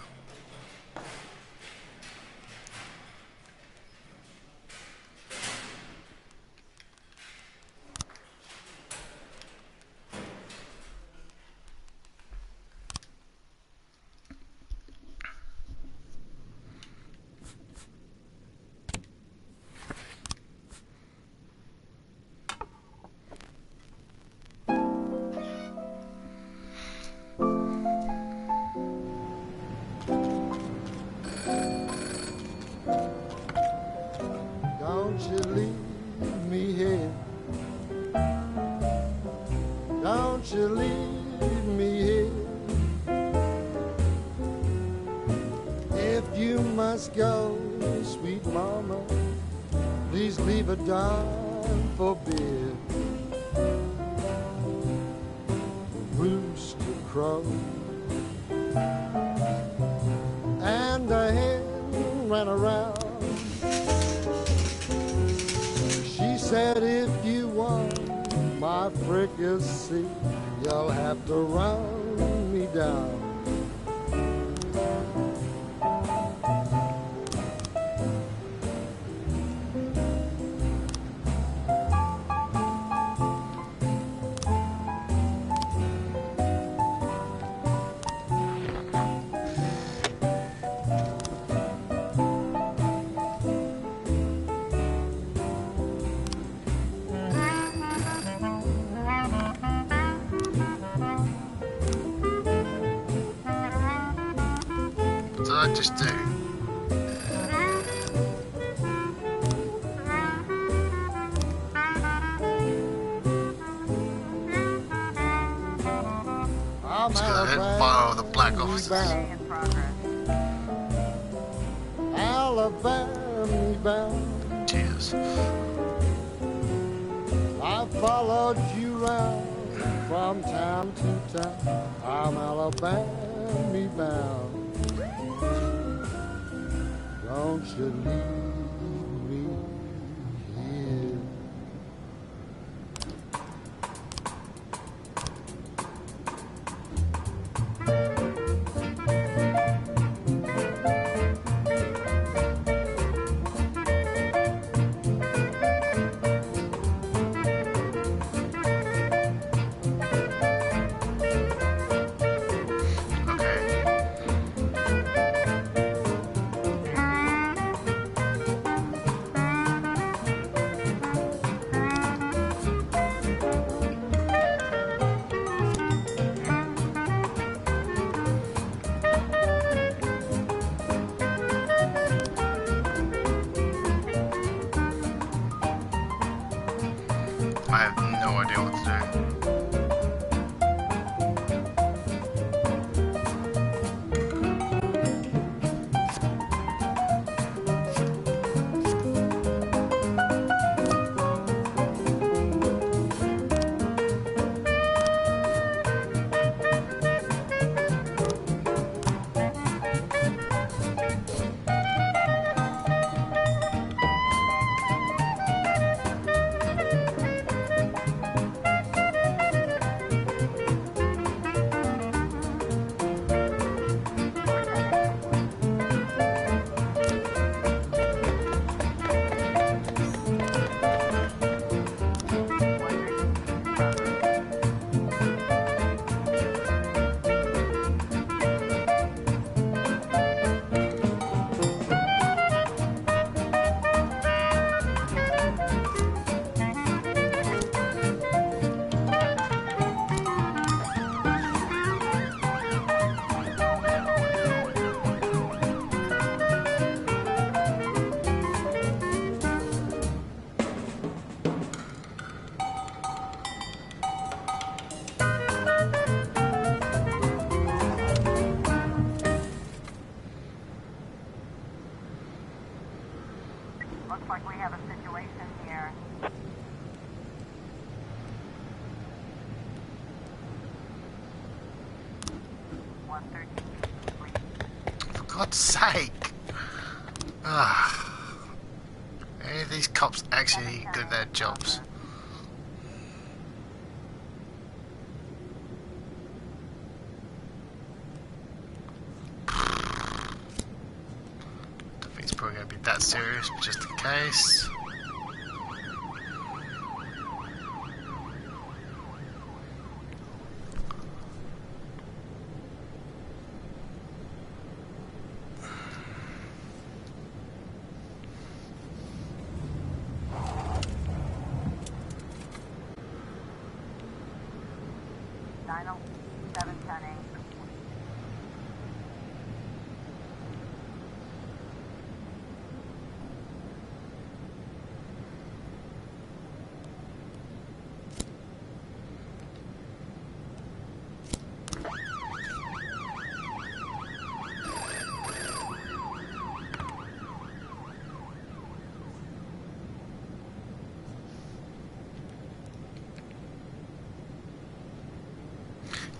Don't you leave me here. Don't you leave me here. If you must go, sweet mama, please leave a dime for beer. Rooster crow and a hen ran around. She said, if you want my fricassee, you'll have to run me down. just do. Let's go ahead and fire the black officers. Alabama bound. Cheers. I followed you round from town to town. I'm Alabama bound. Don't you leave me here. I have no idea what to do. Looks like we have a situation here. For God's sake! Ah, any of these cops actually good at their jobs? Don't think it's probably going to be that serious, but just in case.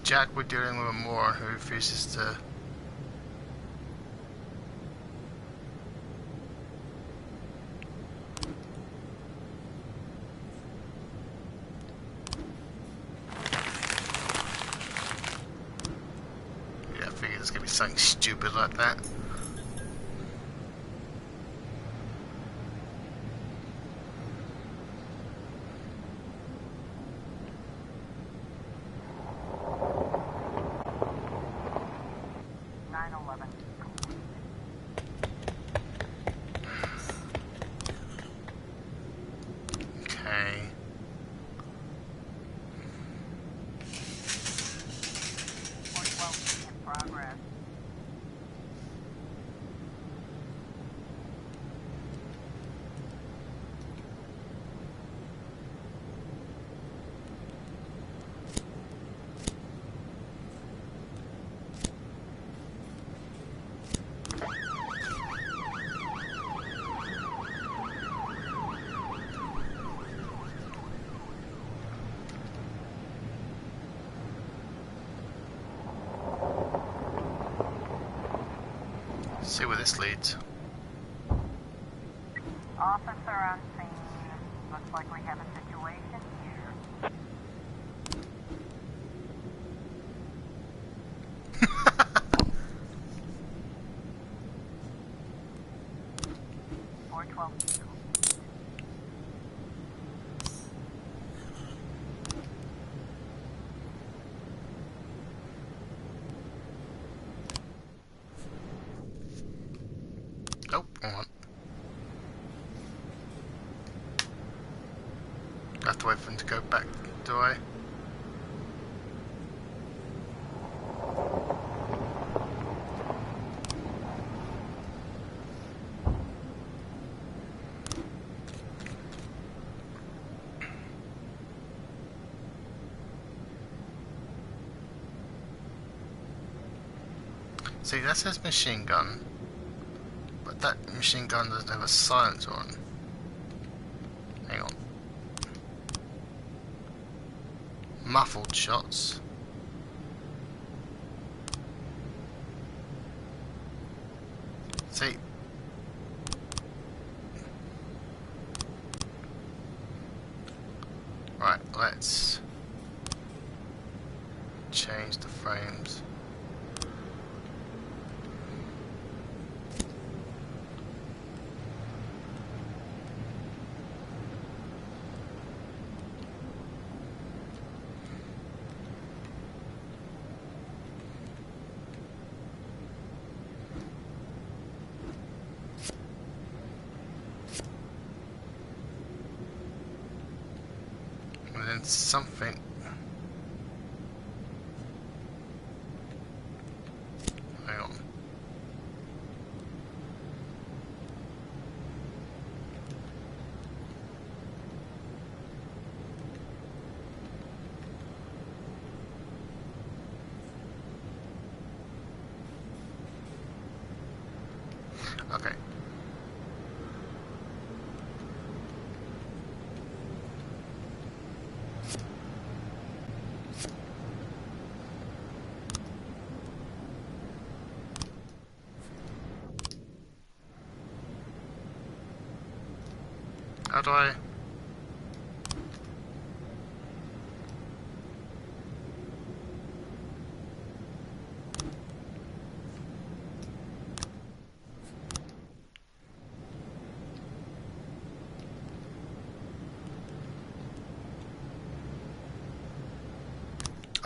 Jack, we're dealing with a moron who refuses to... Yeah, I figured it's gonna be something stupid like that. See where this leads. Officer on scene. Looks like we have a situation here. Oh, hold on. I have to wait for him to go back, do I? See, that says machine gun, but that machine gun doesn't have a silencer on. Hang on. Muffled shots. See. Right, let's change the frames. And then something. Hang on. Okay. How do I?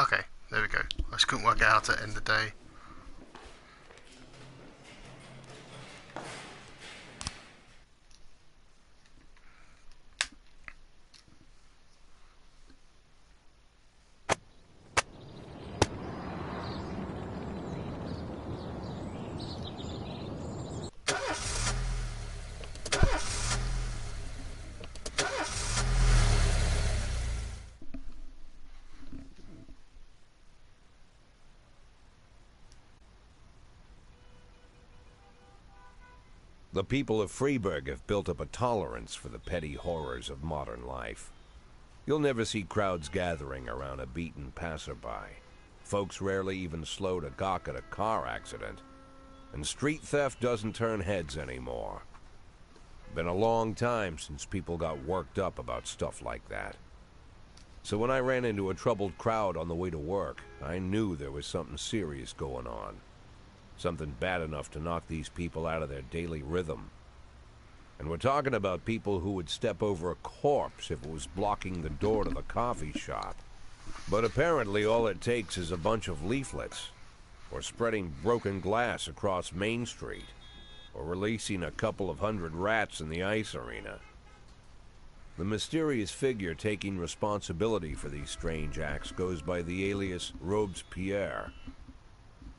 Okay, there we go. I just couldn't work out how to end the day. The people of Freeburg have built up a tolerance for the petty horrors of modern life. You'll never see crowds gathering around a beaten passerby. Folks rarely even slow to gawk at a car accident. And street theft doesn't turn heads anymore. Been a long time since people got worked up about stuff like that. So when I ran into a troubled crowd on the way to work, I knew there was something serious going on. Something bad enough to knock these people out of their daily rhythm. And we're talking about people who would step over a corpse if it was blocking the door to the coffee shop. But apparently all it takes is a bunch of leaflets, or spreading broken glass across Main Street, or releasing a couple of hundred rats in the ice arena. The mysterious figure taking responsibility for these strange acts goes by the alias Robespierre.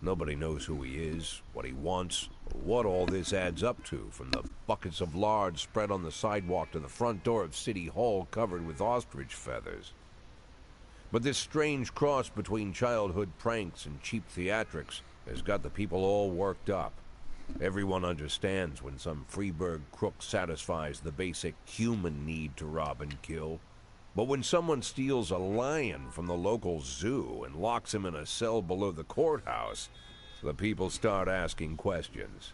Nobody knows who he is, what he wants, or what all this adds up to, from the buckets of lard spread on the sidewalk to the front door of City Hall covered with ostrich feathers. But this strange cross between childhood pranks and cheap theatrics has got the people all worked up. Everyone understands when some Freeburg crook satisfies the basic human need to rob and kill. But when someone steals a lion from the local zoo and locks him in a cell below the courthouse, the people start asking questions.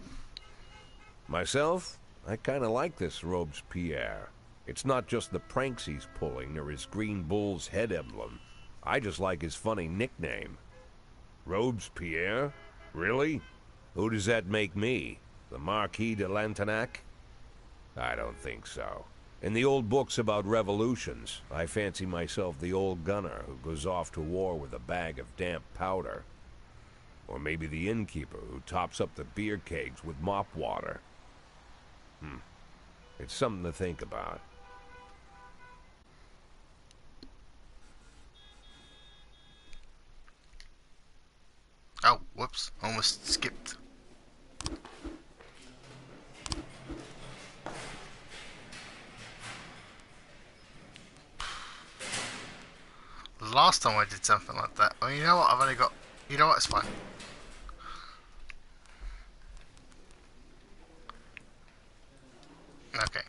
Myself, I kind of like this Robespierre. It's not just the pranks he's pulling or his Green Bull's head emblem. I just like his funny nickname. Robespierre? Really? Who does that make me? The Marquis de Lantenac? I don't think so. In the old books about revolutions, I fancy myself the old gunner who goes off to war with a bag of damp powder. Or maybe the innkeeper who tops up the beer kegs with mop water. It's something to think about. Oh, whoops. Almost skipped. Last time I did something like that. Well, you know what? I've only got... You know what? It's fine. Okay.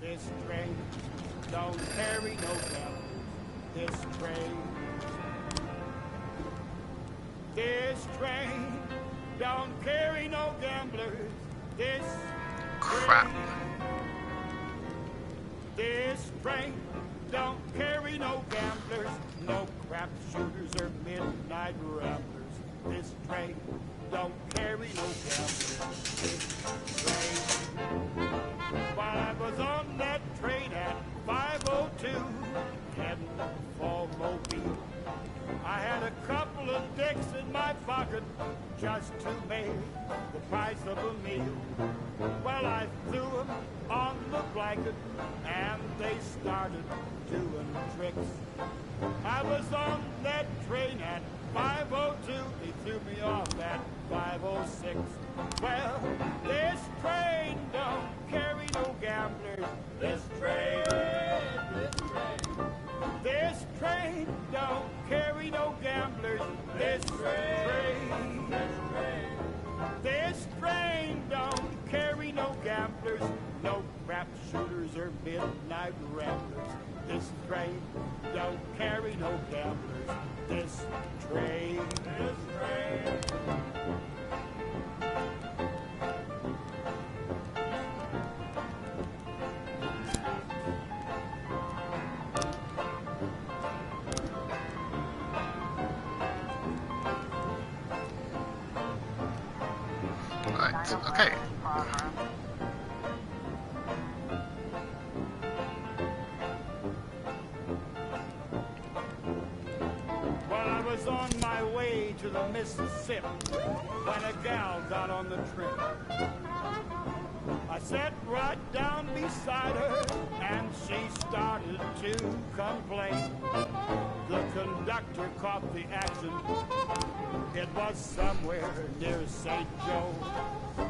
This train don't carry no gamblers. This train. This train don't carry no gamblers. This Crap. This train don't carry no gamblers, no crap shooters or midnight ramblers. This train don't carry no gamblers. This train. While I was on that train at 5:02, heading for Mobile, I had a couple of dicks in my pocket just to make the price of a meal. Well, I threw them on the blanket and they started doing tricks. I was on that train at 5:02, they threw me off at 5:06. Well, this train don't carry no gamblers. This train, this train don't carry no gamblers. This train, this train don't carry no gamblers, no crap shooters or midnight ramblers. This train don't carry no gamblers. This train, this train. Right, okay. Well, I was on my way to the Mississippi when a gal got on the train. I sat right down beside her and she started to complain. The conductor caught the action. It was somewhere near St. Joe.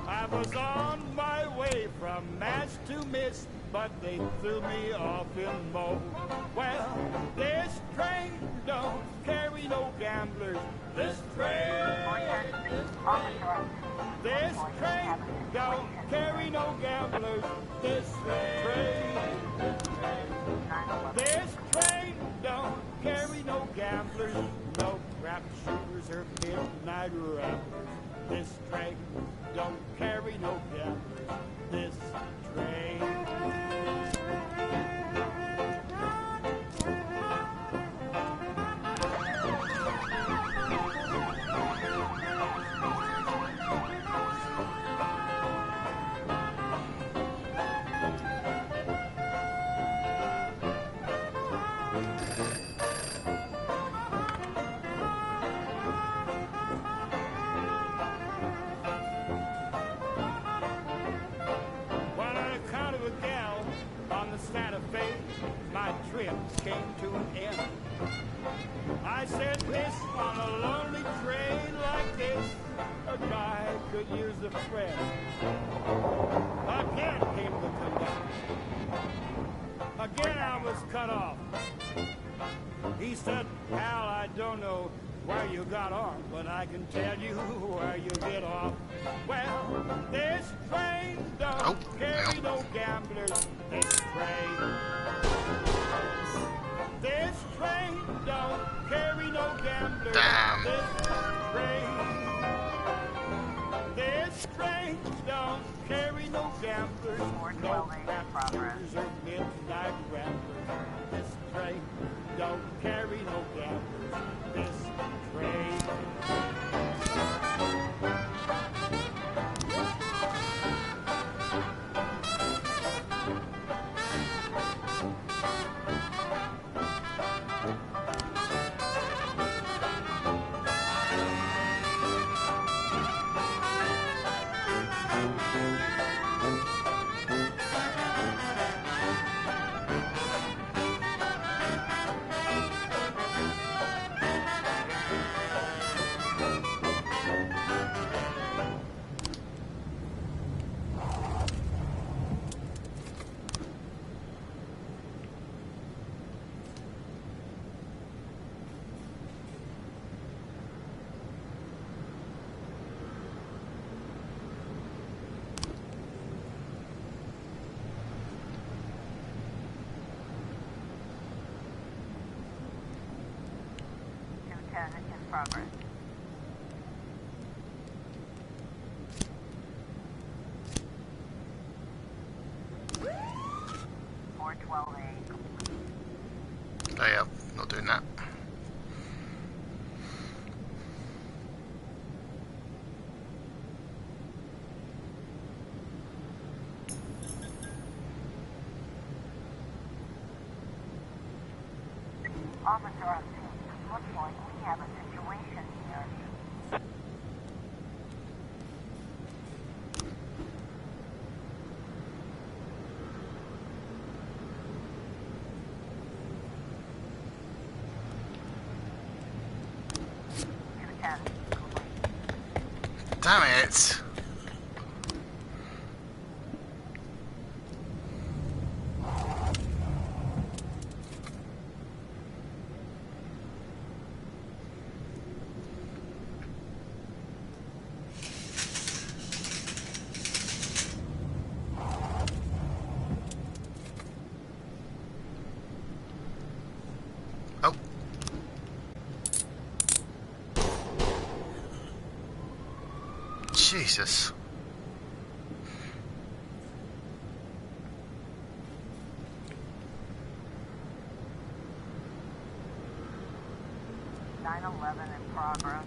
I was on my way from Mass to Miss, but they threw me off in Mo. Well, this train don't carry no gamblers. This train, this train don't carry no gamblers. This train, this train don't carry no gamblers, no crap shooters or midnight ramblers. This train don't carry no gamblers. This train. my trip came to an end. I said this on a lonely train like this, a guy could use a friend. Again came the conductor. Again I was cut off. He said, "Pal, I don't know where you got off, but I can tell you where you get off. Well, this train don't carry no gamblers. This train don't carry no gamblers. Damn. This train don't carry no gamblers. No passengers or midnight ramblers. This train don't carry no gamblers. This train. In progress. Oh yeah, not doing that. Officer on scene. Looks like we have a situation here. Damn it! Jesus. In progress.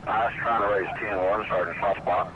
I was trying to raise 10-1, Sergeant Soft Spot.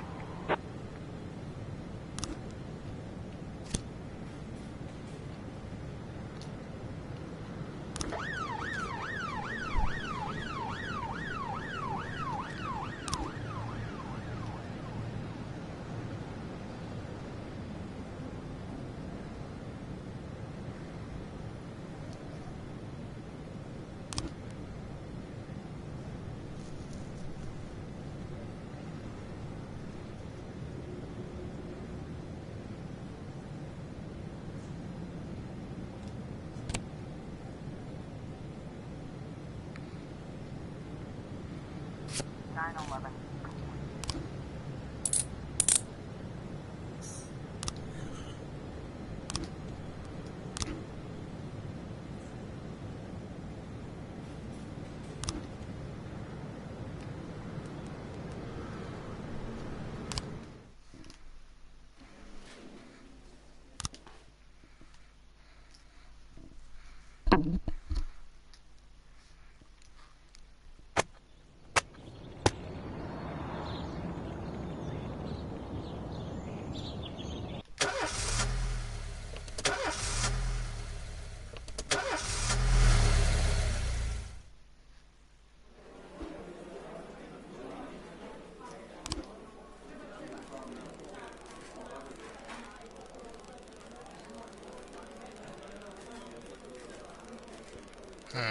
It's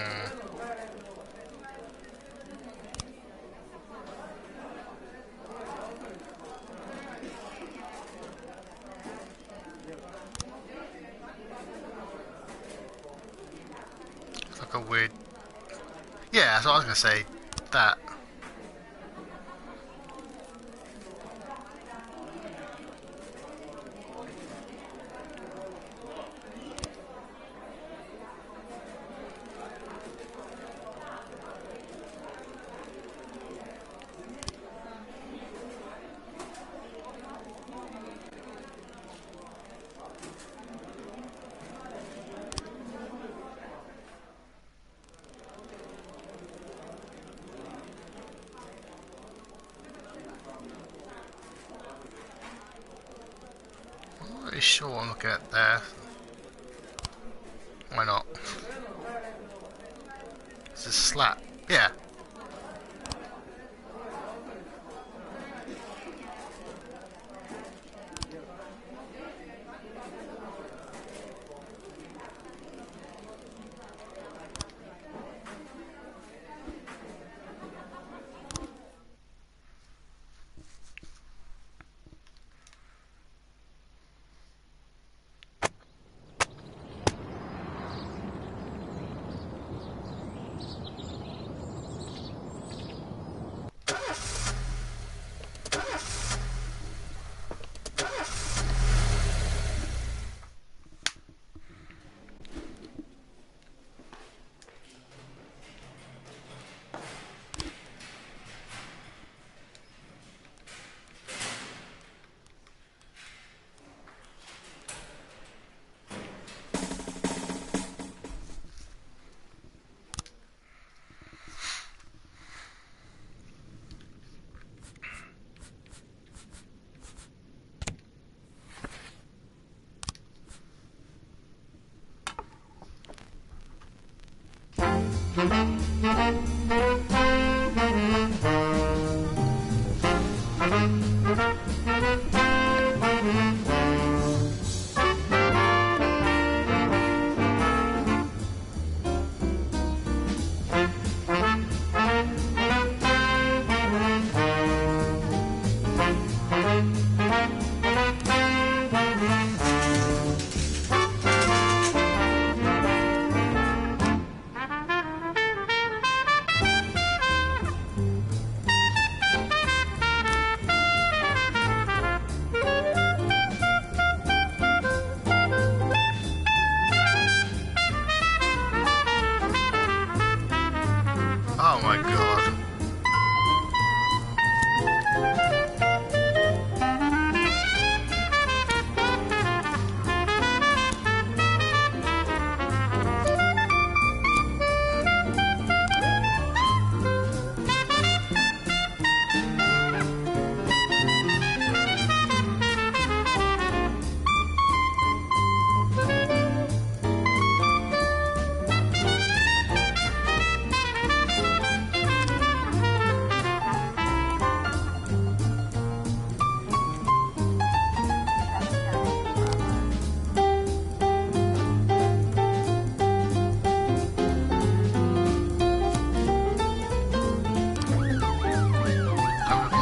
like a weird... Yeah, that's what I was going to say. That. Pretty sure I'm looking at there. Why not? It's a slap. Yeah. Oh my god.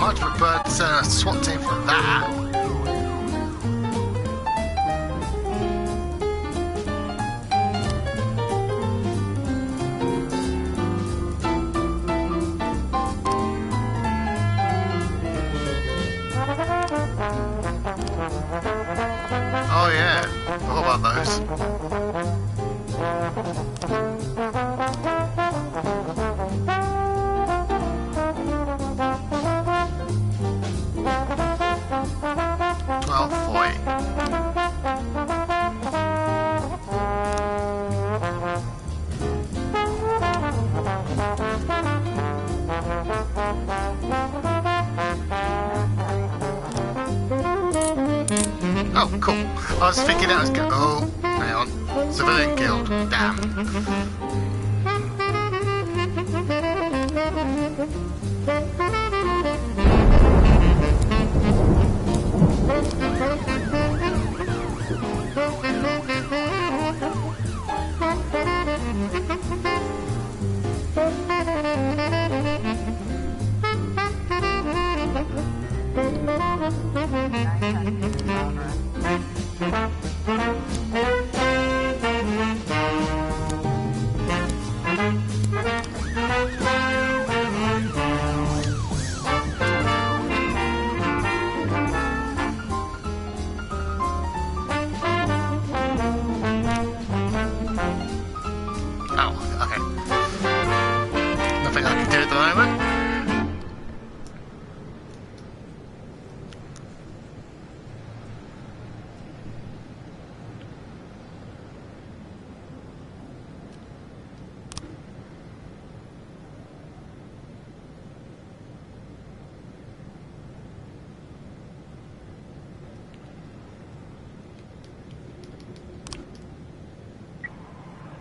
Much prefer to send a SWAT team for that. Oh yeah, forgot about those. Oh, cool. I was thinking that was good. Oh, hang on. Civilian killed. Damn.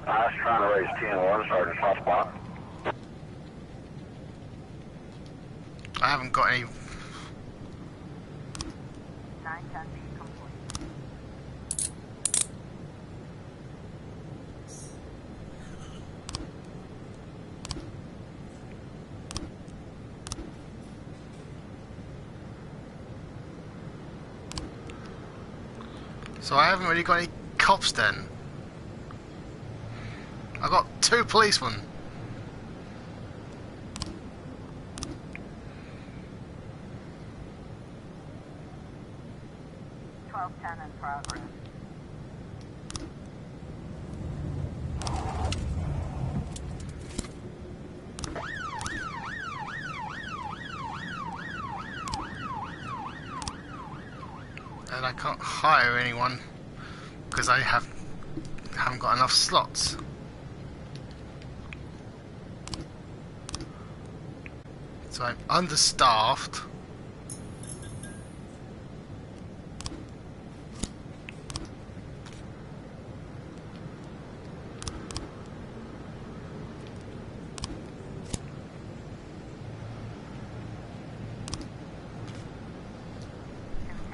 I was trying to raise 10-1, Sergeant Soft Spot. I haven't got any. 910 be complete. So I haven't really got any cops then. I got 2 policemen. In progress. And I can't hire anyone because I haven't got enough slots. So I'm understaffed.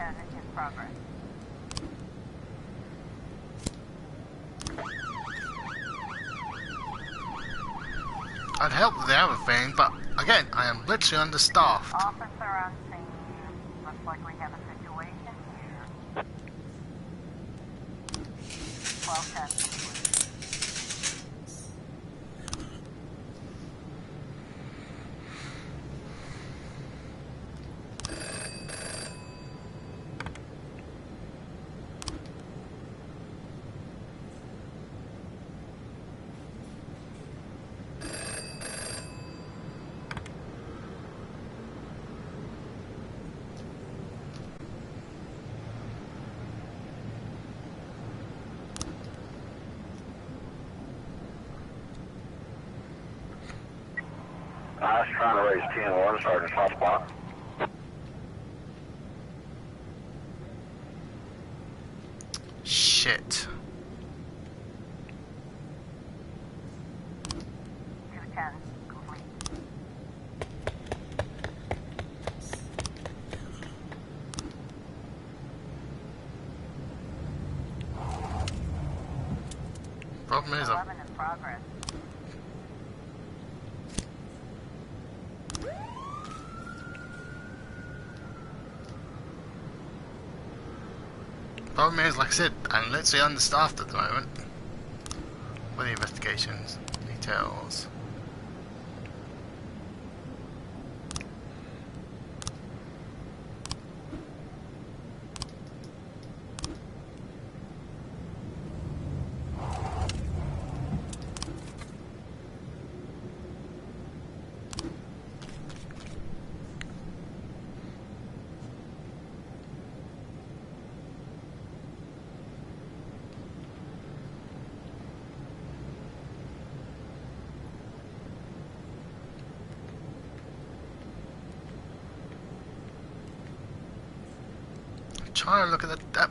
In progress. I'd help with the other thing, but again, I am literally understaffed. Officer on scene. Looks like we have a situation here. 1210 complete. I was trying to raise 10-1, Sergeant Soft Spot. Shit. 210 complete. Problem is, 11 in progress. like I said, I'm literally understaffed at the moment. What are the investigations? Details. Trying to look at that.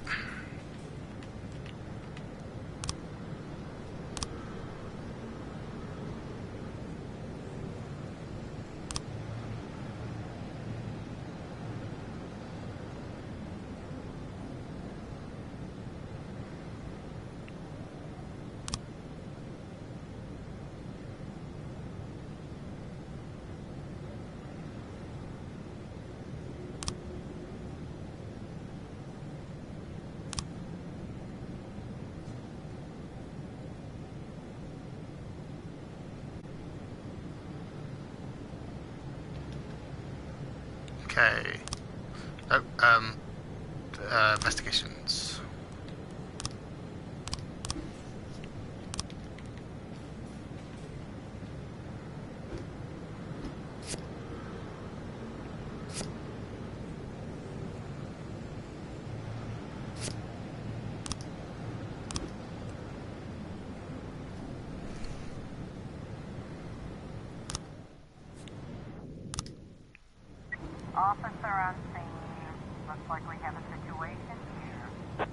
Okay. Oh, investigations. Officer on scene. Looks like we have a situation here.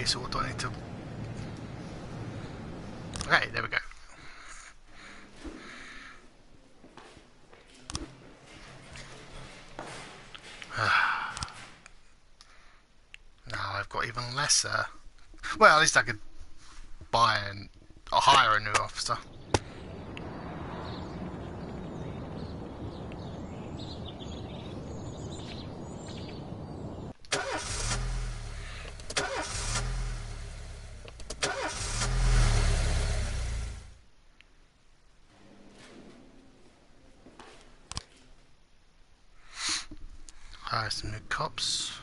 so what do I need to... Okay, there we go. Now I've got even less, well, at least I could buy or hire a new officer. Hire some new cops.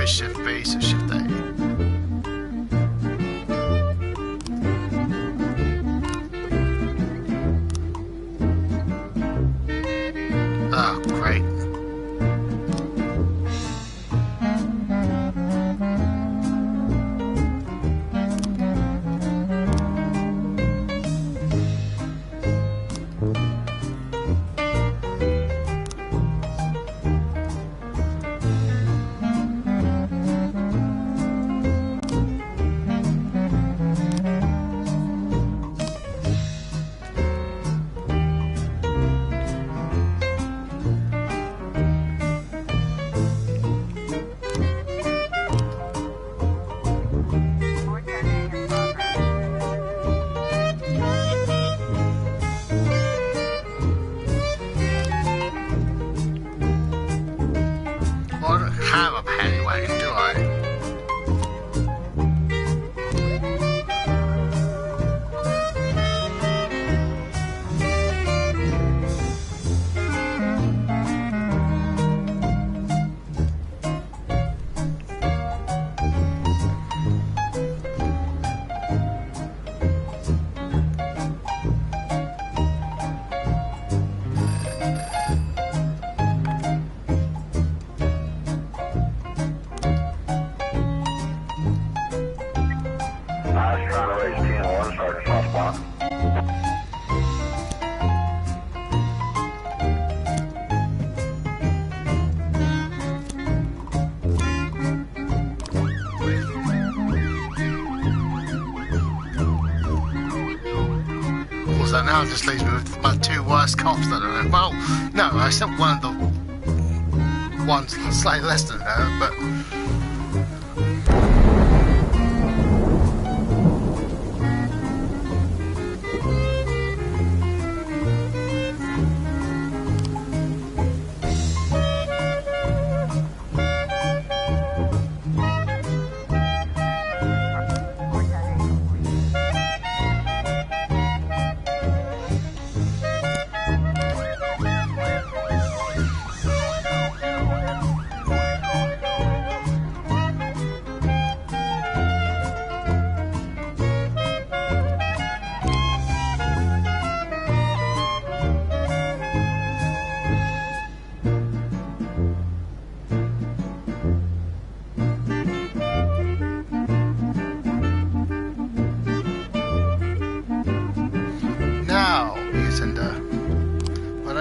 Shift B, so shift A. Oh, great. So now it just leaves me with my two worst cops that are in. Well, no, I sent one of the ones slightly less than her, but...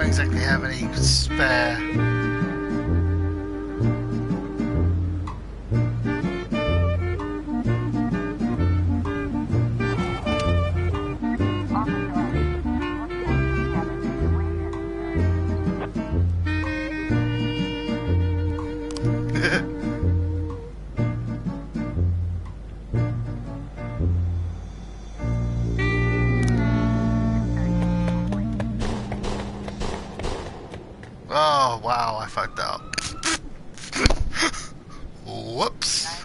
Exactly have any spare. Oh, wow, I fucked up. Whoops.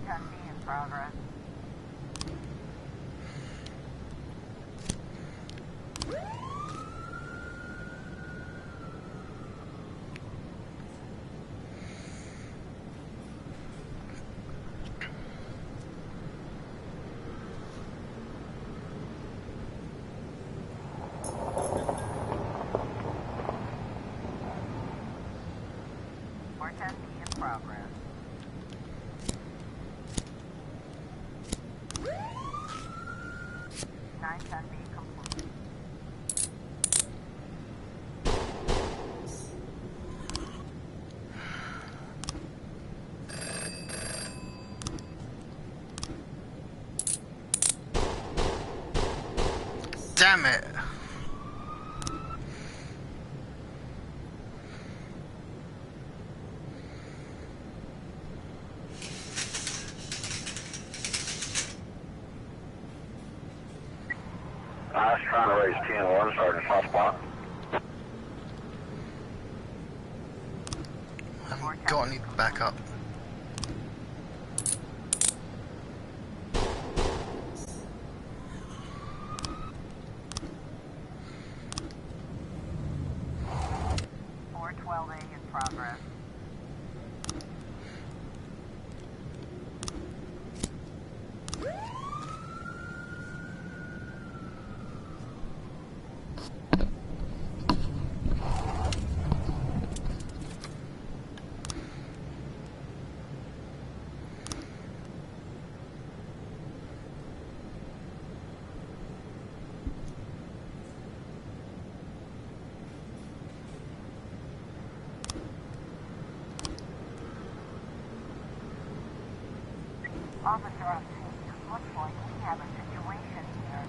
910B in progress. Complete. Damn it! I was trying to raise 10-1, Sergeant Hot Spot. I haven't got any backup. In progress. Officer on scene. Looks like we have a situation here.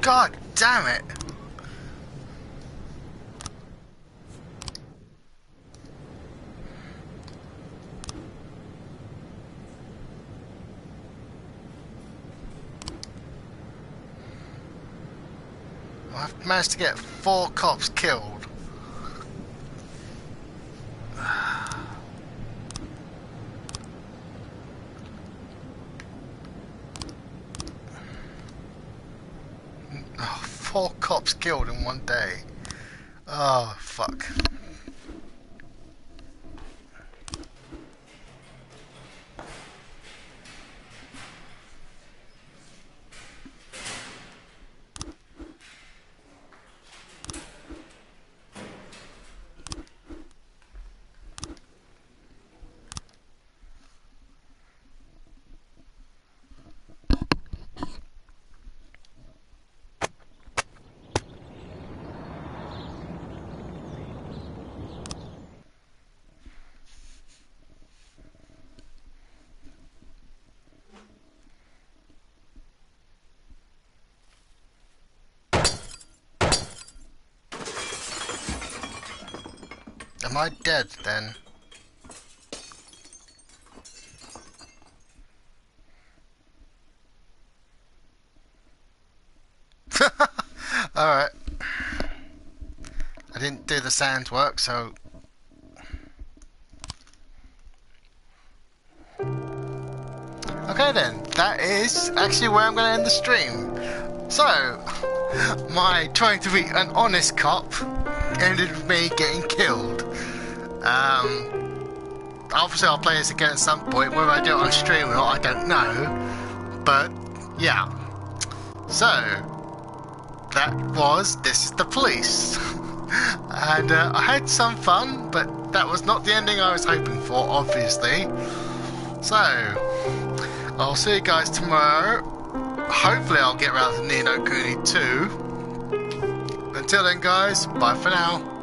God damn it! I've managed to get 4 cops killed. Oh, 4 cops killed in one day. Oh, fuck. Am I dead then? Alright. I didn't do the sand work, so... Okay then, that is actually where I'm going to end the stream. So, my trying to be an honest cop ended with me getting killed. Obviously I'll play this again at some point. Whether I do it on stream or not, I don't know. But, yeah. So, that was This Is the Police. And I had some fun, but that was not the ending I was hoping for, obviously. So, I'll see you guys tomorrow. Hopefully I'll get around to Ni no Kuni 2. Until then guys, bye for now.